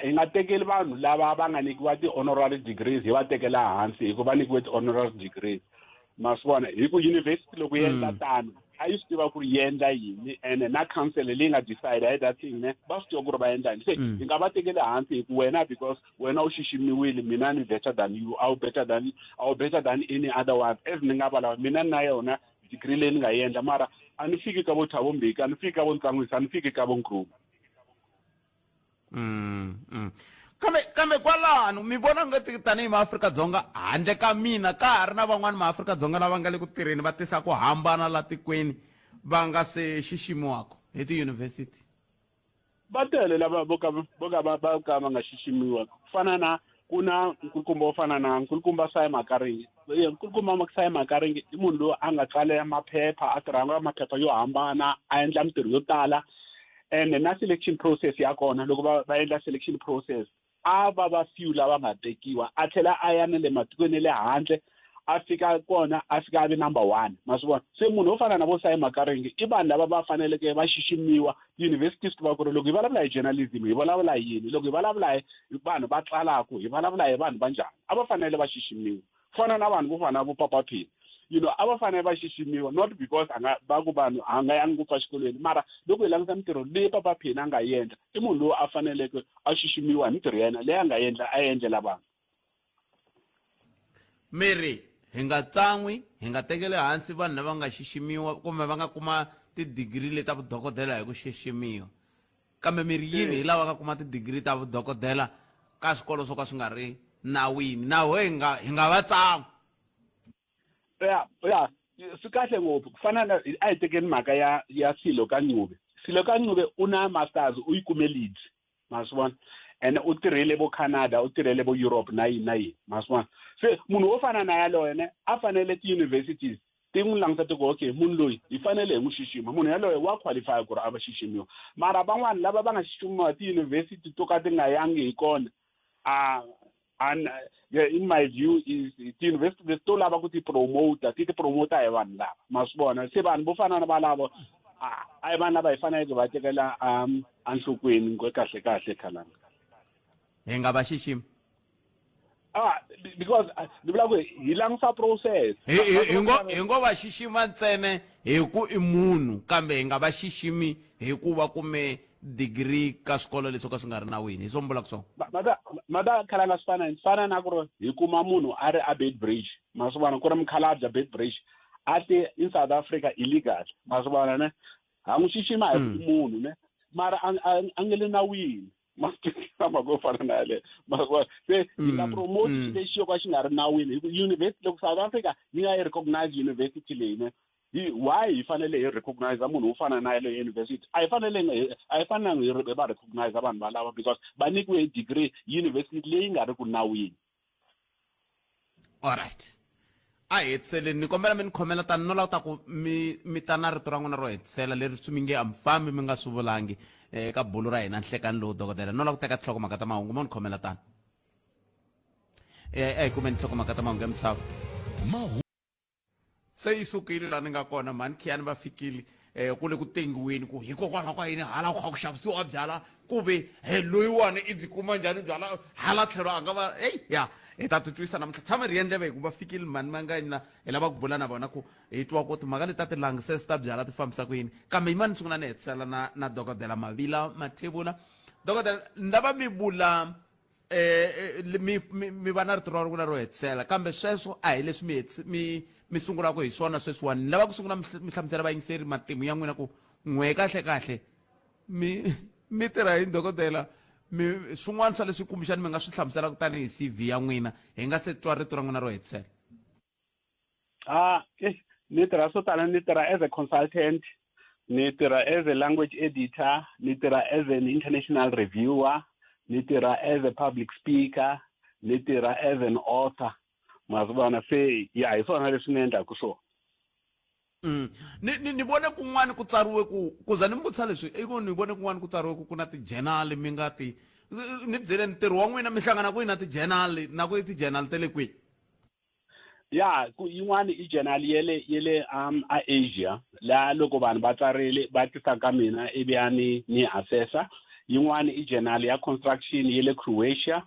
hi nga tekeli vanhu lava va nga nyikiwa ti-honorary degrees hi va tekela hansi hikuva nyikiwe ti-honorary degrees ma swi vona hi ku university loko yi endla tano a yi swi tiva ku ri yi endla yini ene na council leyi nga decide hi that thing ne va swi tiva ku ri va endla yini se hi nga va tekeli hansi hi ku wena because wena u xiximiwile mina ni better than you I better than any other one as ni nga vulavula mina na yona degree leyi ni nga yi endla mara a ni fiki ka vo Thabo Mbeki a ni fiki ka vo Ntsanwisi a ni fiki ka vo Nkruman kambe kwalano mi vona ngati tanihi maAfrika-Dzonga handle ka mina ka ha ri na van'wani maAfrika-Dzonga lava nga le ku tirheni va tisa ku hambana la tikweni va nga se xiximiwaka hi tiyunivhesiti va tele lava vo ka va nga xiximiwa ku fana na kuna nkulukumba wo fana na nkulukumba Sai Makaringi. Nkulukumba Sai Makaringi i munhu loyi a nga tsale maphepha a tirhanga maphepha yo hambana a endla mitirho yo tala ene na selection process ya kona loko va endla selection process a va few lava nga tekiwa a tlhela a ya na le matikweni le handle a fika kona a fika a ve number 1 ma swi vona se munhu wo fana na vo Sai Makaringi i vanhu lava va faneleke va xiximiwa universities ku va ku ri loko hi vulavula hi journalism hi vulavula hi yini loko hi vulavula hi vanhu va tsalaku hi vulavula hi vanhu va njhani a va fanele va xiximiwa fana na vanhu vo fana vo Papa Phiri a va fanele va xiximiwa not because va ku vanhu a nga yangi ngopfu exikolweni mara loko hi languta mitirho leyi Papa Phiri a nga endla i munhu loyi a faneleke a xiximiwa hi mitirho ya yena leyi a nga endlela vanhu miri hi nga tsan'wi hi nga tekeli hansi vanhu lava nga xiximiwa kumbe va nga kuma tidigiri leta vudokodela hi ku xiximiwa kambe miri yini hi lava nga kuma tidigiri ta vudokodela ka swikolo swo ka swi nga ri nawini naho hi nga va tsan'wi ya swi kahle ngopfu ku fana na a hi tekeni mhaka ya Silo Kanyube u na masters u yi kume Leeds ma swi vona and u tirhile vo Canada u tirhile vo Europe na yini ma swi vona se munhu wo fana na yaloye ne a fanele ti-universities ti n'wi languta ti ku okay munhu loyi hi fanele hi n'wi xixima munhu yaloye wa qualify ku ri a va xiximiwa mara van'wani lava va nga xiximiwa ti-university to ka ti nga yangi hi kona in my view is ti-university to lava ku ti promota hi vanhu lava ma swi vona se vanhu vo fana na valavo a hi vanhu lava hi faneleke va tekela enhlokweni kahle Khalanga hi nga va xiximi because ni vula ku hi langisa process hi ngo va xixima ntsene hi ku i munhu kambe hi nga va xiximi hi ku va kume degree ka swikolo leswi ka swi nga ri nawini hi sombula ku swona mada Khalanga swi fana na ku ri hi kuma munhu a ri a Beitbridge ma swi vona ku ri mukhalabye Beitbridge a te in South Africa illegal ma swi vona ne ha n'wi xixima hi munhu ne mara a nge le nawini go fana na le se hi nga promote lexi yo ka xi nga ri nawini university loko South Africa yi nga yi recognize university leyi ne why hi fanele hi recognize munhu wo fana na le university a hi fanelanga hi va recognize vanhu valava because va nyikiwe degree university leyi nga ri ku nawini alright a hi hetiseleni ni kombela mi ni khomela tani no lava ta ku mi ta na rito ra n'wina ro hetisela leri swi mi nge amfambi mi nga swi vulangi ka bulu ra hina nhlekani lowu dokodela no lava ku teka tinhlokomhaka ta mahungu mo ni khomela tani a hi kumeni tinhlokomhaka ta mahungu ya misava se yi sukile laha ni nga kona mani khiyani va fikile ku le ku tengiweni ku hikokwalaho ka yini hala ku kha ku xavisiwa byala ku ve loyiwani i byi kuma njhani byala hala tlhelo a nga va ya hi ta titwisa namuntlha tshama ri endleve hi ku va fikile mani ma nga na hi lava ku bula na vona ku hi twa ku timhaka leti ta tilangisesi ta byala ti fambisa ku yini kambe hi mani ni sungula ni hetisela na dokodela Mavila Mathebula dokodela ni lava mi vula mi va na rito ra n'wina ro hetisela kambe sweswo a hi leswi mi sungulaka hi swona sweswiwani ni lava ku sungula mi hlamusela vayingiseri matimu ya n'wina ku n'we kahle mi tirha hi dokodela swin'wana swa leswi kumbexani mi nga swi hlamusela kutani hi CV ya n'wina hi nga se twa rito ra n'wina ro hetisela ni tirha swo tala ni tirha as a consultant ni tirha as a language editor ni tirha as an international reviewer ni tirha as a public speaker ni tirha as an author ma swi vona se ya hi swona leswi ni endlaka swona ni vone kun'wana ku tsariwe ku za ni vutisa leswi i ku ni vone kun'wana ku tsariwe ku na ti-journal mi nga ni byele ntirho wa n'wina mi hlangana kwihi na ti-journal na ku ti-journal ta le kwihi ya yin'wana i journal yele a Asia la loko vanhu va tsarile va tisa ka mina ivi ya ni assessor yin'wana i journal ya construction yele Croatia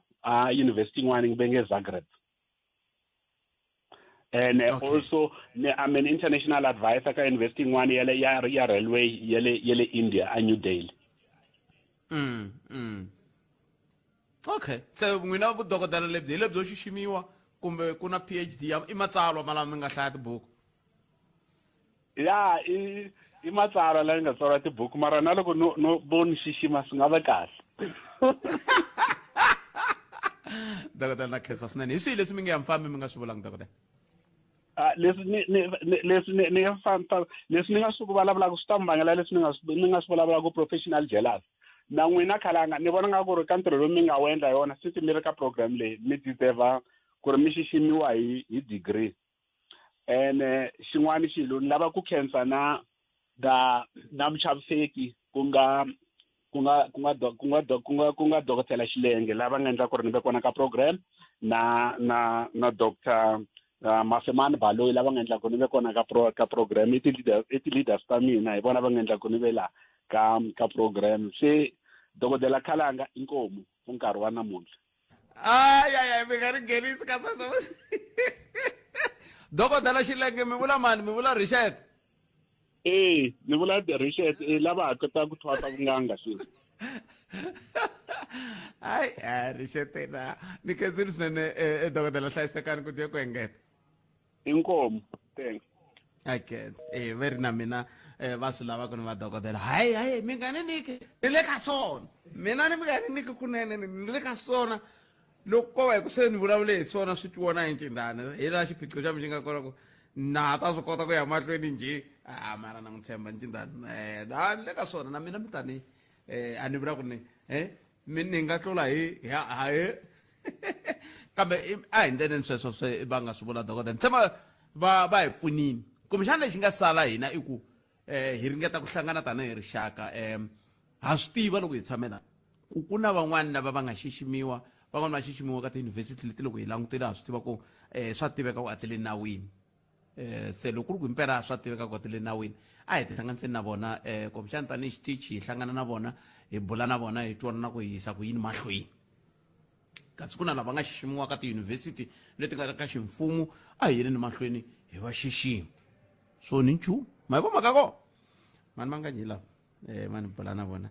university yin'wana nge Zagreb. And also I'm an international advisor ka investing one ya railway yele India a New Delhi. Okay, so n'wina vudokodela lebyi hi lebyo xiximiwa kumbe ku na PhD i matsalwa malama mi nga hlaya tibuku ya i matsalwa la nga tsala tibuku mara na loko no boni xixima swi nga va kahle dokodela na khensa swinene hi swihi leswi mi nge hamfambi mi nga swi vulangi dokodela leswi ni nga swi vulavulaka swi ta mi vangela leswi ni nga swi vulavulaka professional jealous na n'wina Khalanga ni vona nga ku ri ka ntirho lowu mi nga wu endla yona since mi ri ka program leyi mi deserve ku ri mi xiximiwa hi degree ene xin'wana xilo ni lava ku khensa na muchaviseki ku nga dokotela Xilenge lava nga endla ku ri ni ve kona ka program na Dr. Masemane Baloyi lava nga endla ku ni ve kona ka program i ti-leaders ta mina hi vona va nga endla ku ni ve la ka program se dokodela Khalanga inkomu ku nkarhi wa namuntlha ay mi nga ri nghenisi ka sweswo dokodela Xilenge mi vula mani mi vula Richard ni vula Richard lava ha kota ku thwasa vunganga sweswi ay Richard na ni kenzini swinene dokodela hlayisekani ku tiye ku engeta inkomu thanks okay very na mina va swi lava ku ni va dokodela hayi mi nga ni niki ni le ka swona mina ni mi nga ni niki kunene ni le ka swona loko ko va hi ku se ni vulavule hi swona swi twiwona hi ncindani hi laha xiphiqo xa mi xi nga kona ku na ta swi kota ku ya mahlweni njhe mara na n'wi tshemba ncindani na ni le ka swona na mina mi tani a ni vula ku ni ni nga tlula hayi kambe a hi ndleleni sweswo swe va nga swi vula dokodela ni tshemba va hi pfunini kumbexana lexi nga sala hina i ku hi ringeta ku hlangana tanihi rixaka ha swi tiva loko hi tshamela ku na van'wani lava va nga xiximiwa van'wani va xiximiwa ka tiyunivhesiti leti loko hi langutile ha swi tiva ku swa tiveka ku a ti le nawini se loko ku ri ku himpela swa tiveka ku a ti le nawini a hi ti hlanganiseni na vona kumbexana tanihi xitichi hi hlangana na vona hi bula na vona hi twana na ku hi yisa ku yini mahlweni kasi ku na lava nga xiximiwa ka tiyunivhesiti leti nga ka ximfumo a hi yeleni mahlweni hi va xixima so ni nchumu ma hi vomaka kona mani ma nga nyi lava mani bula na vona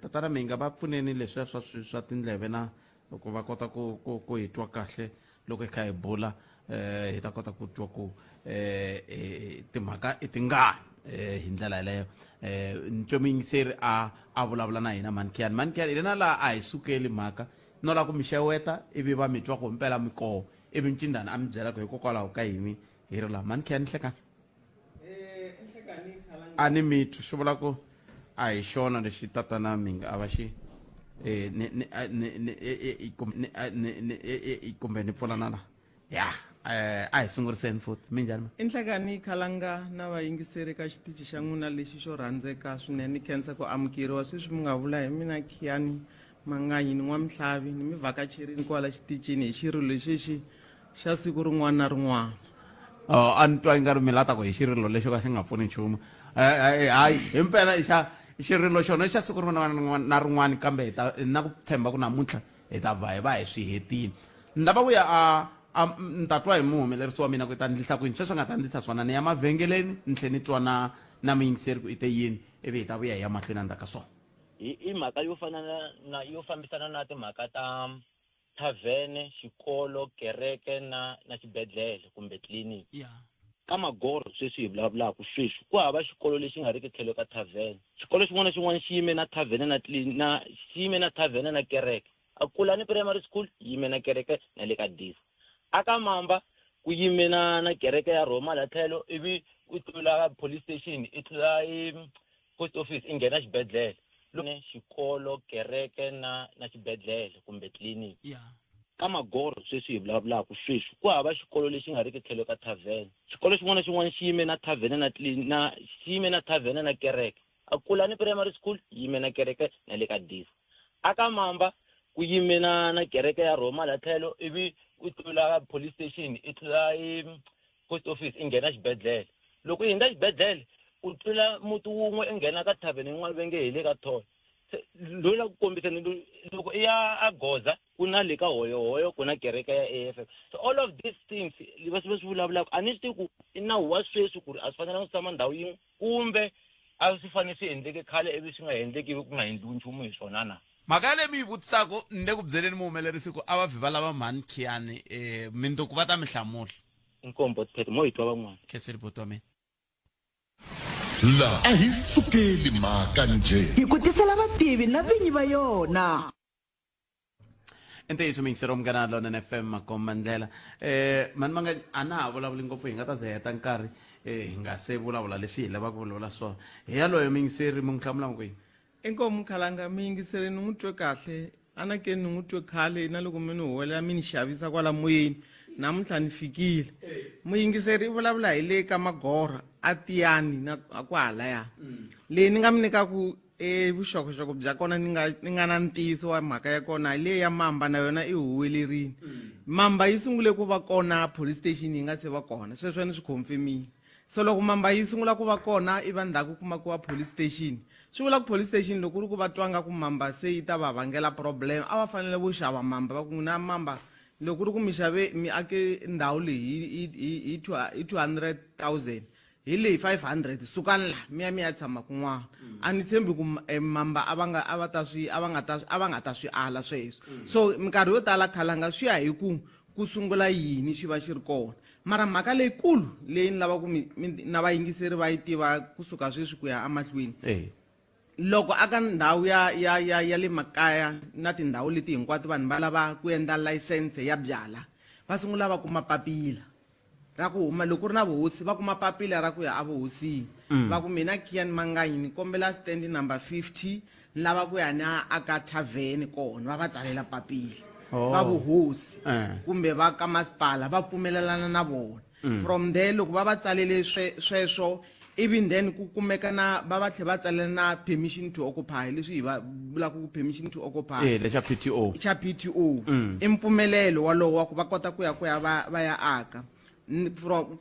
tatana mi nga va pfuneni leswiya swa tindleve na loko va kota ku hi twa kahle loko hi kha hi bula hi ta kota ku twa ku timhaka i tingani hi ndlela yaleyo ntwe muyingiseri a vulavula na hina manikiyani ilena laha a hi sukeli mhaka no lava ku mi xeweta ivi va mi twa ku mpela mi koho ivi ncindani a mi byela ku hikokwalaho ka yini hi ri laha manikiyani hlekani a ni mi twi swi vula ku a hi xona lexi tatana minga a va xi kumbe ni pfulana la ya a hi sunguriseni futhi minjhani inhlekani Khalanga na vayingiseri ka xitichi xa n'wina lexi xo rhandzeka swinene ni khensa ku amukeriwa sweswi mi nga vula hi mina Khiyani Manganyi ni N'wamhlavi ni mi vhakacherini kwala xitichini hi xirilo xexi xa siku rin'wana na rin'wana a ni twa i nga ri mi lata ku hi xirilo lexo ka xi nga pfuni nchumu hayi himpela xirilo xona xa siku rin'wana na rin'wana kambe hi na ku tshemba ku namuntlha hi ta va hi swi hetile ni lava ku ya ni ta twa hi muhumelerisi wa mina ku i ta ndlisa kwini sweswo nga ta ndlisa swona ni ya mavhengeleni ni tlhela ni twa na muyingiseri ku i te yini ivi hi ta vuya hi ya mahlweni a ndzhaku ka swona hi mhaka yo yo fambisana na timhaka ta thavhene xikolo kereke na xibedhlele kumbe tliliniki ka magoro sweswi hi vulavulaka sweswi ku hava xikolo lexi nga ri ki tlhelo ka thavhene xikolo xin'wana na xin'wana xi yime na thavhene xi yime na thavhene na kereke a Kulani Primary School yime na kereke na le ka Difu aka Mamba ku yime na kereke ya Roma la tlhelo ivi u tlula police station i tlula post office i nghena xibedhlele lone xikolo kereke na xibedhlele kumbe tliliniki ka magoro sweswi hi vulavulaka sweswi ku hava xikolo lexi nga ri ki tlhelo ka thavhene xikolo xin'wana na xin'wana xi yime na thavhene xi yime na thavhene na kereke a Kulani Primary School yime na kereke na le ka Difu aka Mamba ku yime na kereke ya Roma la tlhelo ivi u tlula police station i tlula post office i nghena xibedhlele loko hi nga xibedhlele u tlula muti wun'we i nghena ka thavhene yin'wana va nge hi le ka thole loyi la ku kombisani loko i ya a Goza ku na le ka hoyo ku na kereke ya AFF so all of these things va swi vulavulaka a ni swi tivi ku i nawu wa sweswi ku ri a swi fanelanga swi tshama ndhawu yin'we kumbe a swi fanele swi endleke khale ivi swi nga endleki ku nga endliwi nchumu hi swona na mhaka leyi mi yi vutisaka ni le ku byeleni muhumelerisi ku a va vhi va lava mhani Khiyani mindzuku va ta mi hlamula inkombo thethe mo hi twa van'wana kheseri buti wa mina la a hi sukeli mhaka nje hi ku tisela vativi na vinyi va yona ntiyiso miyingiseri omugana lona na FM Makomba Ndlela mani ma nga a na ha vulavuli ngopfu hi nga ta ze heta nkarhi hi nga se vulavula leswi hi lavaka ku vulavula swona hi yaloyo miyingiseri mi n'wi hlamula kwini Inkomu Khalanga mi yingisele ni n'wi twe kahle anake ni n'wi twe khale na loko mi ni huwelela mi ni xavisa kwala moyeni namuntlha ni fikile muyingiseri i vulavula hi le ka Magora a Tiyani na ku halaya leyi ni nga mi nyikaku vuxokoxoko bya kona ni nga na ntiyiso wa mhaka ya kona leyi ya Mamba na yona i huwelerini. Mamba yi sungule ku va kona police station yi nga se va kona sweswo ni swi confirmile. So loko Mamba yi sungula ku va kona i va ndzhaku kuma ku va police station swi vula ku police station loko ri ku va twanga ku Mamba se yi ta va vangela problem a va fanele vo xava Mamba va ku na Mamba loko ri ku mi xave mi ake ndhawu leyi hi 200,000 hi leyi 500 sukani la mi ya tshama kun'wana a ni tshembi ku Mamba a va nga ta swi ala sweswo. So minkarhi yo tala Khalanga swi ya hi ku sungula yini swi va xi ri kona mara mhaka leyikulu leyi ni lava ku na vayingiseri va yi tiva kusuka sweswi ku ya amahlweni loko aka ndhawu ya le makaya na tindhawu leti hinkwato vanhu va lava ku endla license ya byala va sungula va kuma papila ra ku huma loko ri na vuhosi va kuma papila ra ku ya a vuhosini va ku mina Kian Manganyi ni kombela stand number 50 lava ku ya na aka tavern kona va tsalela papila va vuhosi kumbe va ka masipala va pfumelelana na vona from there loko va tsalele sweswo even then ku kumeka na va tlhe va tsalela na permission to occupy leswi hi va vula ku permission to occupy le xa PTO i mpfumelelo walowo wa ku va kota ku ya va ya aka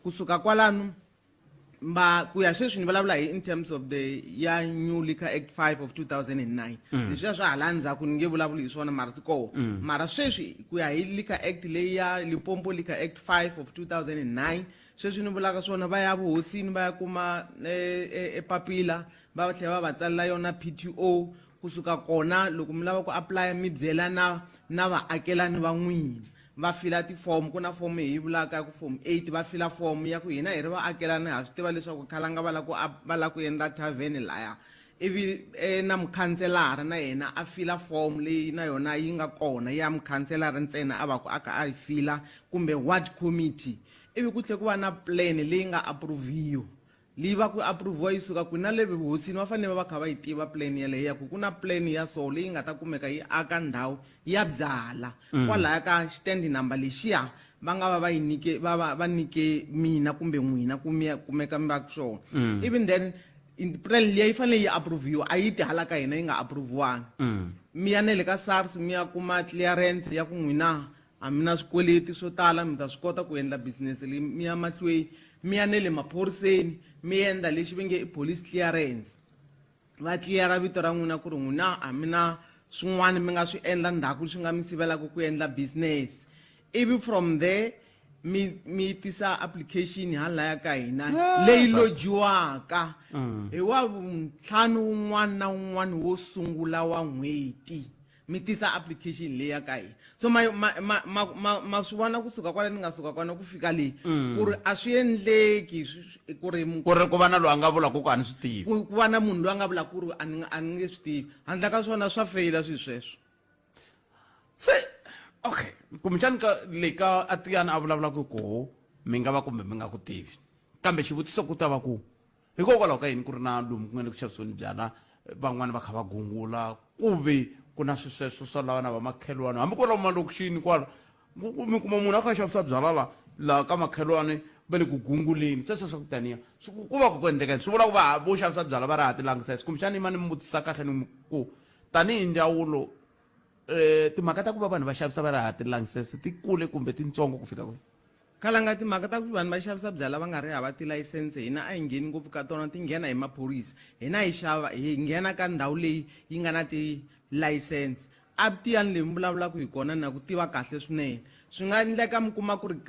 kusuka kwalano ku ya sweswi ni vulavula hi in terms of the ya New Liquor Act 5 of 2009 leswiya swa hala ndzhaku ni nge vulavuli hi swona mara ti koho mara sweswi ku ya hi Liquor Act leyi ya Limpopo Liquor Act 5 of 2009 sweswi ni vulaka swona va ya vuhosini va ya kuma papila va tlhela va tsalela yona PTO kusuka kona loko mi lava ku apply mi byela na vaakelani va n'wina va fila tifomo ku na fomo hi vulaka ku form 8 va fila fomo ya ku hina hi ri vaakelani ha swi tiva leswaku Khalanga va la ku endla tavern laya ivi na mukhanselara na yena a fila form leyi na yona yi nga kona ya mukhanselara ntsena a va ku aka a fila kumbe ward committee ivi ku tlhe ku va na plan leyi nga approviwa leyi va ku approviwa yi suka ku na le vuhosini va fanele va kha va yi tiva plan yaleyo ya ku na plan ya so leyi nga ta kumeka yi aka ndhawu ya byala kwalaya ka stand number lexiya va nga va yi nike va nike mina kumbe n'wina kumeka mi va ku swona even then plan leyi yi fanele yi approviwa a yi ti hala ka hina yi nga approviwanga mi ya nele ka SARS mi ya kuma clearance ya ku n'wina a mi na swikweleti swo tala mi ta swi kota ku endla business leyi mi ya mahlweni mi ya nele maphoriseni mi endla lexi va nge i police clearance va cleara vito ra n'wina ku ri n'wina a mi na swin'wana mi nga swi endla ndhaku swi nga mi sivelaka ku endla business ivi from there mi tisa application halaya ka hina leyi lojiwaka hi wa ntlhanu wun'wana na wun'wana wo sungula wa n'hweti mi tisa application leyi ya ka hina so ma swi vona kusuka kwala ni nga suka kona ku fika leyi ku ri a swi endleki ku ri ku va na loyi a nga vula ku a ni swi tivi ku va na munhu loyi a nga vula ku ri a ni nge swi tivi handle ka swona swa feyila swilo sweswo se okay kumbexani le ka a Tiyani a vulavulaka koho mi nga va kumbe mi nga ku tivi kambe xivutiso ku ta va ku hikokwalaho ka yini ku ri na lomu ku nga le ku xaviseni byala van'wani va kha va gungula kuve ku na sweswo swa lava na va makhelwani hambi ku lomu malokixini kwala mi kuma munhu a kha xavisa byala la ka makhelwani va le ku gunguleni sweswo swa ku taniya ku va ku endleka swi vula ku vo xavisa byala va ri ha ti langisesa kumbexani ima ni mi vutisa kahle ni ku tanihi ndzawulo timhaka ta ku va vanhu va xavisa va ri ha ti langisesa ti kule kumbe tintsongo ku fika kwini Khalanga timhaka ta ku vanhu va xavisa byala va nga ri hava tilayisense hina a hi ngheni ngopfu ka tona ti nghena hi maphorisa hina hi xava hi nghena ka ndhawu leyi yi nga na tilayisense a Tiyani leyi mi vulavulaka hi kona na ku tiva kahle swinene swi nga endleka mi kuma ku ri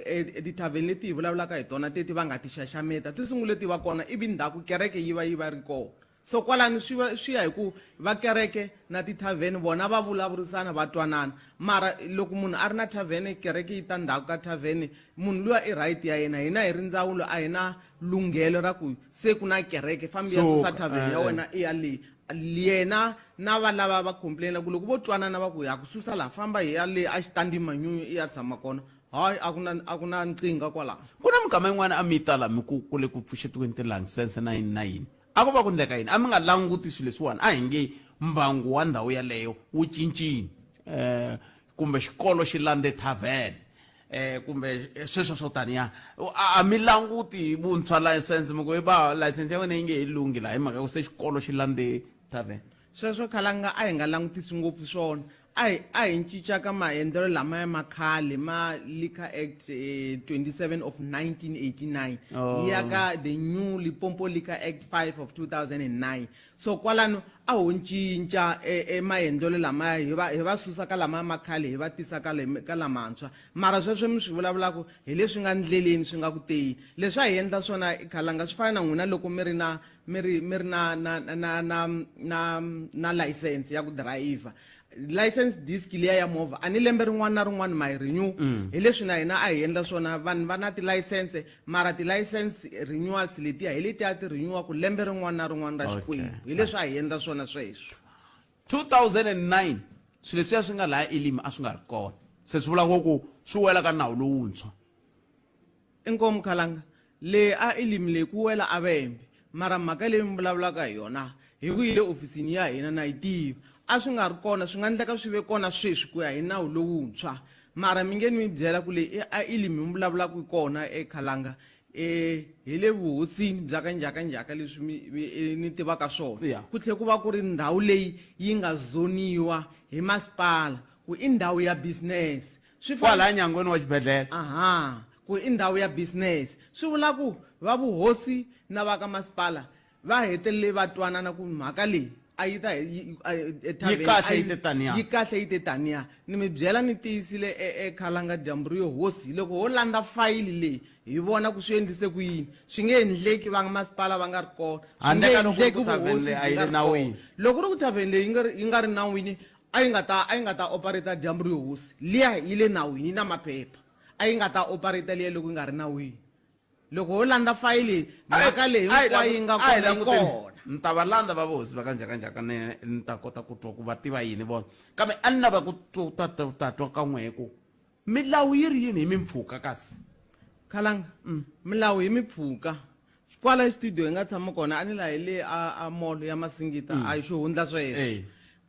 tithavheni leti hi vulavulaka hi tona teti va nga ti xaxameta ti sungule ti va kona ivi ndhaku kereke yi va ri kona so kwalani swi ya hi ku va kereke na tithavheni vona va vulavurisana va twanana mara loko munhu a ri na thavheni kereke yi ta ndhaku ka thavheni munhu luya i right ya yena hina hi ri ndzawulo a hi na lunghelo ra ku se ku na kereke fambi ya susa thavheni ya wena i ya leyi yena na va lava va complaina ku loko vo twanana va ku ya ku susa laha famba hi ya leyi a xitandi manyunyu i ya tshama kona hayi a ku na nqinga kwalaho ku na mikama yin'wana a mi yi tala mi ku le ku pfuxetiweni tilayisense na yini na yini a ku va ku endleka yini a mi nga languti swilo leswiwani a hi nge mbangu wa ndhawu yaleyo wu cincini kumbe xikolo xi lande tavern kumbe sweswo swo taniya a mi languti vuntshwa license mi ku license ya wena yi nge he lungi laha hi mhaka ku se xikolo xi lande tavern sweswo khalanga a hi nga langutisi ngopfu swona a hi cinca ka maendlelo lama ya makhale ma Liquor Act 27 of 1989 ya ka the new Limpopo Liquor Act 5 of 2009 so kwalano a ho cinca maendlelo lama hi va susa ka lama makhale hi va tisa ka lamantshwa mara sweswo mi swi vulavulaka hi leswi nga ndleleni swi nga ku teyi leswi a hi endla swona khalanga swi fana na n'wina loko mi ri na license ya ku driver license disc liya ya movha ani lembe rin'wana na rin'wana ma hi renew hi leswi na hina a hi endla swona vanhu va na ti-license mara ti-license renewals letiya hi letiya ti renewa ku lembe rin'wana na rin'wana ra xikwembu hi leswi a hi endla swona sweswo 2009 swilo leswiya swi nga laha elimi a swi nga ri kona se swi vula ku swi wela ka nawu lowuntshwa inkomu khalanga le a elimi leyi ku wela avembe mara mhaka leyi mi vulavulaka hi yona hi ku yi le ofisini ya hina na yi tiva a swi nga ri kona swi nga endleka swi ve kona sweswi ku ya hi nawu lowuntshwa mara mi nge ni mi byela ku leyi a elimi mi vulavulaka kona ekhalanga hi le vuhosini bya kanjhakanjhaka leswi ni tivaka swona ku tlhe ku va ku ri ndhawu leyi yi nga zoniwa hi masipala ku i ndhawu ya business swi kwala nyangweni wa xibedhlele ku i ndhawu ya business swi vula ku va vuhosi na va ka masipala va hetelele va twanana ku mhaka leyi a yi ta yi kahle yi te taniya ni mi byela ni tiyisile ekhalanga dyambu ri yo hosi loko ho landa fayili leyi hi vona ku swi endlise ku yini swi nge endleki va masipala va nga ri kona handle ka loko ku tavern leyi a yi ri nawini loko ri ku tavern leyi yi nga ri nawini a yi nga ta operata dyambu ri yo hosi liya yi le nawini na maphepha a yi nga ta operata liya loko yi nga ri nawini loko ho landa fayili mhaka leyi hinkwayo yi nga kona ni ta va landa va vohosi va kanjhakanjhaka ni ta kota ku twa ku va tiva yini vona kambe a ni lava ku ta twa kan'we ku milawu yi ri yini hi mimpfhuka kasi khalanga milawu hi mimpfhuka kwala studio hi nga tshama kona a ni la hi le a mall ya masingita a hi xo hundla sweswo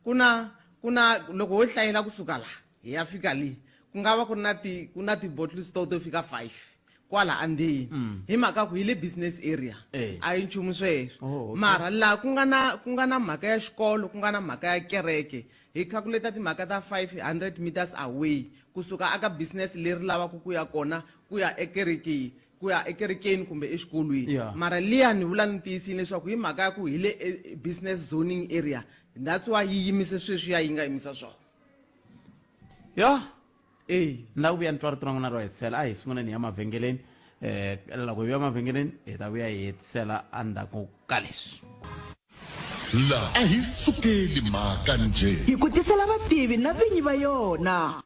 ku na loko ho hlayela kusuka laha hi ya fika leyi ku nga va ku na ti-bottle store to fika 5 kwala andini hi mhaka ku hi le business area a hi nchumu sweswo mara laha ku nga na mhaka ya xikolo ku nga na mhaka ya kereke hi calculate timhaka ta 500 meters away kusuka aka business leri lavaka ku ya kona ku ya ekerekeni kumbe exikolweni mara liya ni vula ni tiyisini leswaku hi mhaka ya ku hi le business zoning area that's why yi yimise sweswiya yi nga yimisa swona na ku vuya ni twa rito ra n'wina ro hetisela a hi sunguleni ya mavhengeleni loko hi vuya mavhengeleni hi ta vuya hi hetisela endzhaku ka leswi laha a hi sukeli mhaka nje hi ku tisela vativi na vinyi va yona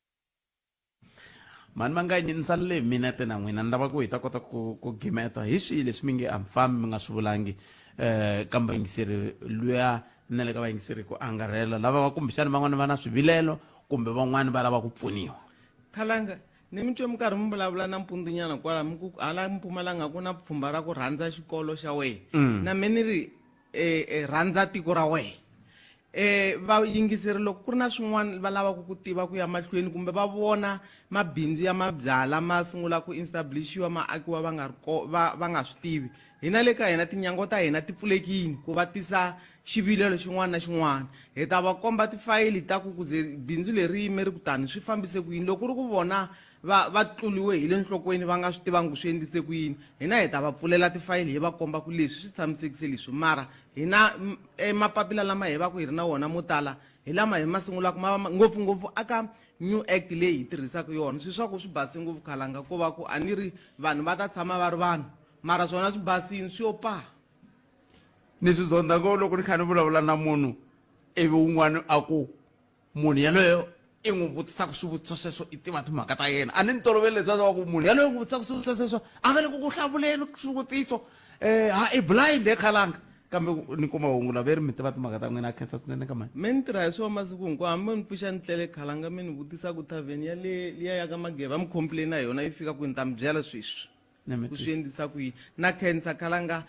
mani ma nga ni salele hi minete na n'wina ni lava ku hi ta kota ku gimeta hi swihi leswi mi nge amfambi mi nga swi vulangi kambe yingiseri luya na le ka vayingiseri ku angarhela lava va kumbexani van'wani va na swivilelo kumbe van'wani va lava ku pfuniwa khalanga ni mi twe mi karhi mi vulavula na mpundunyana kwala hala Mpumalanga ku na pfhumba ra ku rhandza xikolo xa wena na me ni ri rhandza tiko ra wena vayingiseri loko ku ri na swin'wana va lavaka ku tiva ku ya mahlweni kumbe va vona mabindzu ya mabyala ma sungula ku establishiwa ma akiwa va nga swi tivi hina le ka hina tinyango ta hina ti pfulekini ku va tisa xivilelo xin'wana na xin'wana hi ta va komba tifayili ta ku ze bindzu leri yimeri kutani swi fambise ku yini loko ku ri ku vona va tluliwe hi le nhlokweni va nga swi tivangi ku swi endlise ku yini hina hi ta va pfulela tifayili hi va komba ku leswi swi tshamisekise leswi mara hina mapapila lama hi va ku hi ri na wona mo tala hi lama hi ma sungulaka ngopfungopfu aka new act leyi hi tirhisaka yona swi swa ku swi basi ngopfu khalanga ko va ku a ni ri vanhu va ta tshama va ri vanhu mara swona swi basini swi yo paha ni swi zonda ngo loko ni kha ni vulavula na munhu ivi wun'wana a ku munhu yaloyo i n'wi vutisaka swivutiso sweswo i tiva timhaka ta yena a ni ni tolovele leswiya ku munhu yaloyo n'wi vutisaka swivutiso sweswo a nga le ku hlavuleni swivutiso i blind khalanga kambe ni kuma hungu la veri mi tiva timhaka ta n'wina a khensa swinene ka mani me ni tirha hi swona masiku hinkwawo hambi ni pfuxa ni tlele khalanga mi ni vutisa ku tavheni liya ya ka Mageva mi complain na yona yi fika ku ni ta mi byela sweswi ku swi endlisa ku yini na khensa khalanga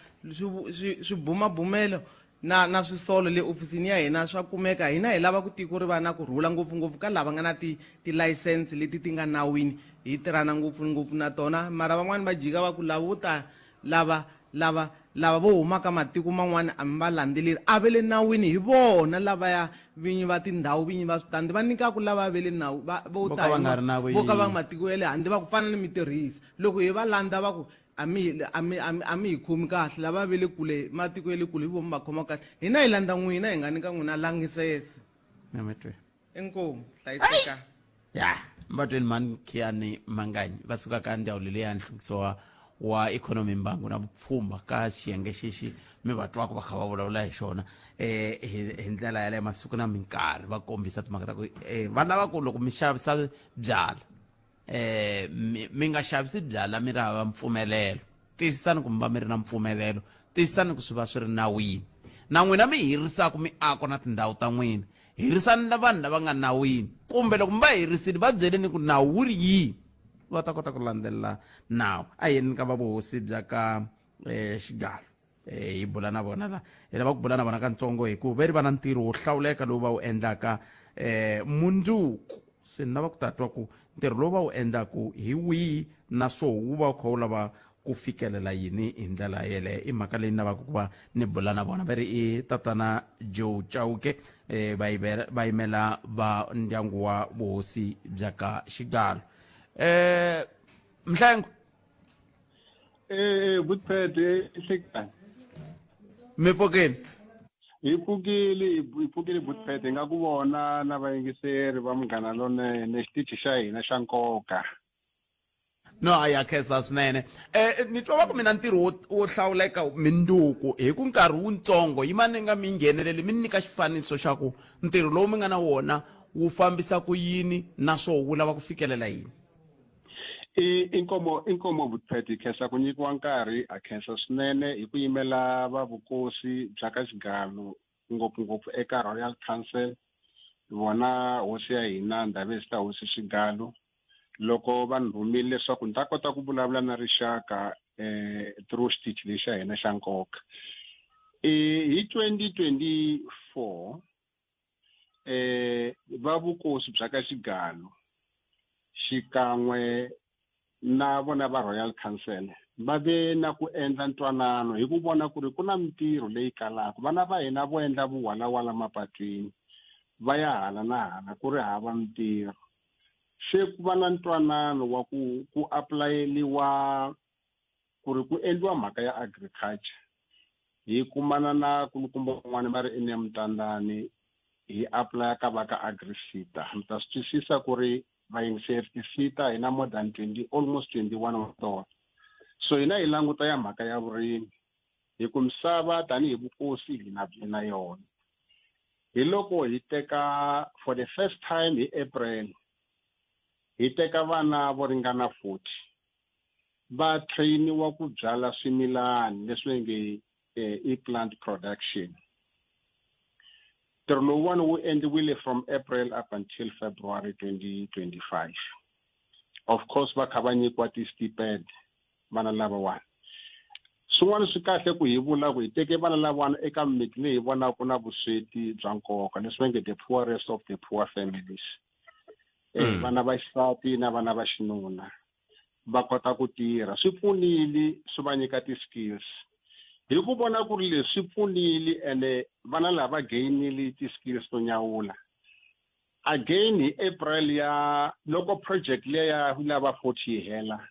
swibumabumelo na swisolo le ofisini ya hina swa kumeka hina hi lava ku tiko ri va na kurhula ngopfungopfu ka lava nga na ti-license leti ti nga nawini hi tirhana ngopfungopfu na tona mara van'wani va jika va ku lava vo ta lava vo humaka matiko man'wana a mi va landzeleri a ve le nawini hi vona lavaya vinyi va tindhawu vinyi va switandi va nyikaku lava ve le nawu vo ta vo ka va matiko ya le handle va ku fana ni mi tirhisa loko hi va landza va ku a mi hi khomi kahle lava ve le kule matiko ya le kule hi vomi va khoma kahle hina hi landza n'wina hi nga nyika n'wina langisese enkomu hlayiseka ya mbatweni mani Khiani Manganyi va suka ka ndhawu leyi ya nhlukiso wa ikhonomi mbangu na vupfhumba ka xiyenge xixi mi va twaka va kha va vulavula hi xona hi ndlela yaleyo masiku na minkarhi va kombisa timhaka ta ku vanhu lavakulu loko mi xavisa byala mi nga xavisi byala mi ri hava mpfumelelo tiyisisani ku mi va mi ri na mpfumelelo tiyisisani ku swi va swi ri nawini na n'wina mi hirisaka miako na tindhawu ta n'wina hirisani na vanhu lava nga nawini kumbe loko mi va hirisini va byeleni ku nawu wu ri yini va ta kota ku landzelela nawu a yeni ka va vuhosi bya ka Xigalo hi bula na vona la hi lava ku bula na vona kantsongo hikuva va ri va na ntirho wo hlawuleka lowu va wu endlaka mundzuku se ni lava ku ta twa ku ntirho lowu va wu endlaku hi wihi naswona wu va wu kha wu lava ku fikelela yini hi ndlela yeleyo i mhaka leyi ni lavaka ku va ni bula na vona va ri i tatana Joe Chauke va yimela va ndyangu wa vuhosi bya ka Xigalo Mhlengo Butphethe ihlekani mi pfukile hi pfukile Butphethe nga ku vona na vayingiseri va Munghana Lonene xitichi xa hina xa nkoka no a ya khensa swinene ni twa va ku mina ntirho wo hlawuleka mindzuku hi ku nkarhi wutsongo yimani nga mi ngheneleli mi nyika xifaniso xa ku ntirho lowu mi nga na wona wu fambisa ku yini naswona wu lava ku fikelela yini inkomo Butphethe khensa ku nyikiwa nkarhi a khensa swinene hi ku yimela va vukosi bya ka Xigalo ngopfungopfu eka Royal Council vona hosi ya hina Ndhavezitha hosi Xigalo loko vanhu rhumile leswaku ni ta kota ku vulavula na rixaka through xitichi lexi xa hina xa nkoka hi 2024 va vukosi bya ka Xigalo xikan'we na vona va Royal Council va ve na ku endla ntwanano hi ku vona ku ri ku na mintirho leyi kalaka vana va hina vo endla vuwalawala mapatwini va ya hala na hala ku ri hava mintirho se ku va na ntwanano wa ku aplayeliwa ku ri ku endliwa mhaka ya agriculture hi kumana na kulukumba van'wana va ri eNemtandani hi apply ka va ka AgriSeta mi ta swi twisisa ku ri vayingiseri ti-SETA hi na more than 20 almost 21 wa tona so hina hi languta ya mhaka ya vurimi hi ku misava tanihi vukosi hi na yona hi loko hi teka for the first time hi April hi teka vana vo ringana 40 va trainiwa ku byala swimilani leswi nge plant production ntirho lowuwani wu endliwile from April up until February 2025 of course va kha va nyikiwa ti-stipend vana lavawani swin'wana swi kahle ku hi vula ku hi teke vana lavawani eka mimiti leyi hi vonaka na vusweti bya nkoka leswi va nge the poorest of the poor families vana va xisati na vana va xinuna va kota ku tirha swi pfunile swi va nyika ti-skills hi ku vona ku ri leswi pfunile ene vana lava gainile ti-skills to nyawula again hi April ya loko project leya lava 40 hela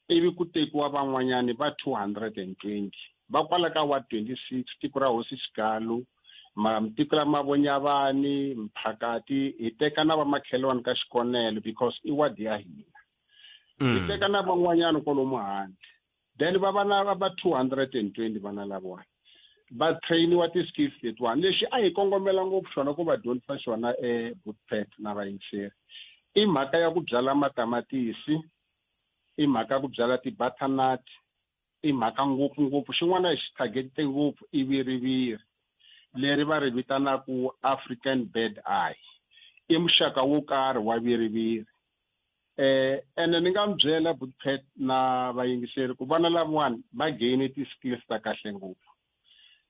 ivi ku tekiwa van'wanyani va 220 va kwala ka wa 26 tiko ra hosi Xigalo tiko la Mavonyavani Mphakati hi teka na va makhelwani ka Xikonelo because i wadi ya hina hi teka na van'wanyani kwalomu handle then va vana va 220 vana lavawani va trainiwa ti-skills letiwani lexi a hi kongomela ngopfu xona ku va dyondzisa xona Butphethe na vayingiseri i mhaka ya ku byala matamatisi i mhaka ya ku byala ti-butternut i mhaka ngopfungopfu xin'wana hi xi target ngopfu i viriviri leri va ri vitanaku African bird eye i muxaka wo karhi wa viriviri ene ni nga mi byela Butphethe na vayingiseri ku vana lavawani va gaine ti-skills ta kahle ngopfu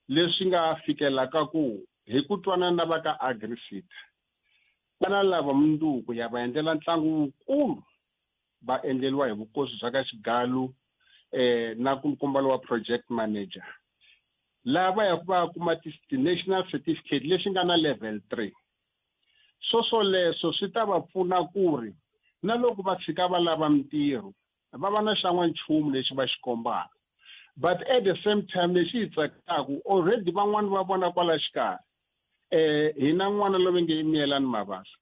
leswi nga fikelaka ku hi ku twanana na va ka AgriSeta vana lava munduku ya va endlela ntlangu wukulu va endleliwa hi vukosi bya ka Xigalu na nkulukumba wa project manager lava ya ku va kuma national certificate leswi nga na level 3 swoswoleswo swi ta va pfuna ku ri na loko va tshika va lava mintirho va va na xan'wanchumu lexi va xi kombaka but at the same time lexi hi tsakaku already van'wani va vona kwala xikarhi hi na n'wana loyi nge Mielani Mabasa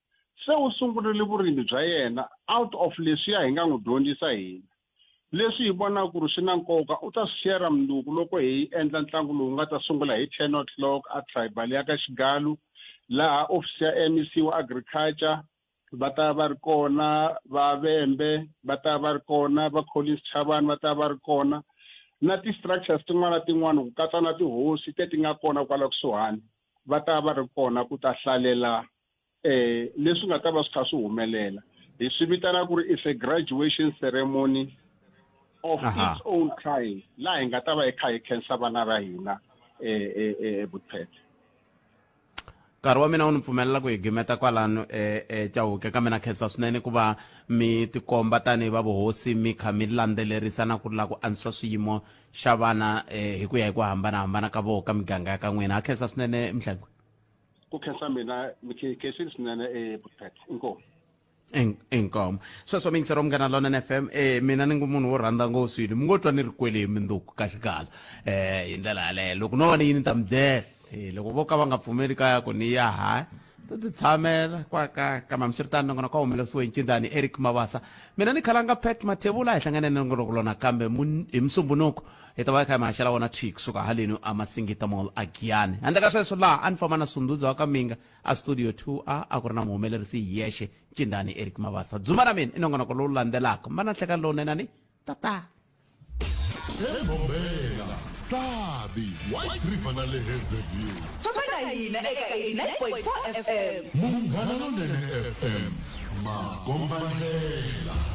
se u sungurile vurimi bya yena out of leswiya hi nga n'wi dyondzisa hina leswi hi vona ku ri swi na nkoka u ta swi share munduku loko hi endla ntlangu lowu nga ta sungula hi 10 o'clock a tribal ya ka Xigalu laha office ya MEC wa agriculture va ta va ri kona va Vembe va ta va ri kona va Collins Chabani va ta va ri kona na ti-structures tin'wana ku katsa na tihosi ti nga kona kwala kusuhani va ta va ri kona ku ta hlalela leswi nga ta va swi kha swi humelela hi swi vitana ku ri it's a graduation ceremony of its own kind laha hi nga ta va hi kha hi khensa vana va hina Buthphethe nkarhi wa mina wu ni pfumelela ku hi gimeta kwalano Chauke ka mina khensa swinene ku va mi tikomba tanihi va vuhosi mi kha mi landzelerisa na ku ri la ku antswisa swiyimo xa vana hi ku ya hi ku hambanahambana ka voho ka miganga ya ka n'wina a khensa swinene Mhlengwe ku khensa mina mikhekesini swinene Buthphethe inkomo inkomo sweswo mi yingisela Munghana Lonene FM mina ni ngu munhu wo rhandza ngopfu swilo mi ngo twa ni ri kwele hi mindzuku ka xikala hi ndlela yaleyo loko no va ni yini ta mi byela loko vo ka va nga pfumeli kaya ku ni ya haya to ti tshamela kwa ka mamiswiritano nongona kwa humelerisiwe hi Ncindani Eric Mabasa mina ni khalanga Pat Mathebula hi hlangane na nongoloko lona kambe hi Musumbunuko hi ta va hi kha hi mahashela wona thwi kusuka haleni a Masingita Mall a Giyani handle ka sweswo laha a ni famba na Sundudza wa ka Minga a studio 2 a ku ri na muhumelerisi hi yexe Ncindani Eric Mabasa dzuma ra mina i nongonoko lowu landzelaka mbana nhlekani lowunene ni tata Sabi White River na le Hazyview Fafana hina eka 9.4 FM Munghana Lonene FM Makombandlela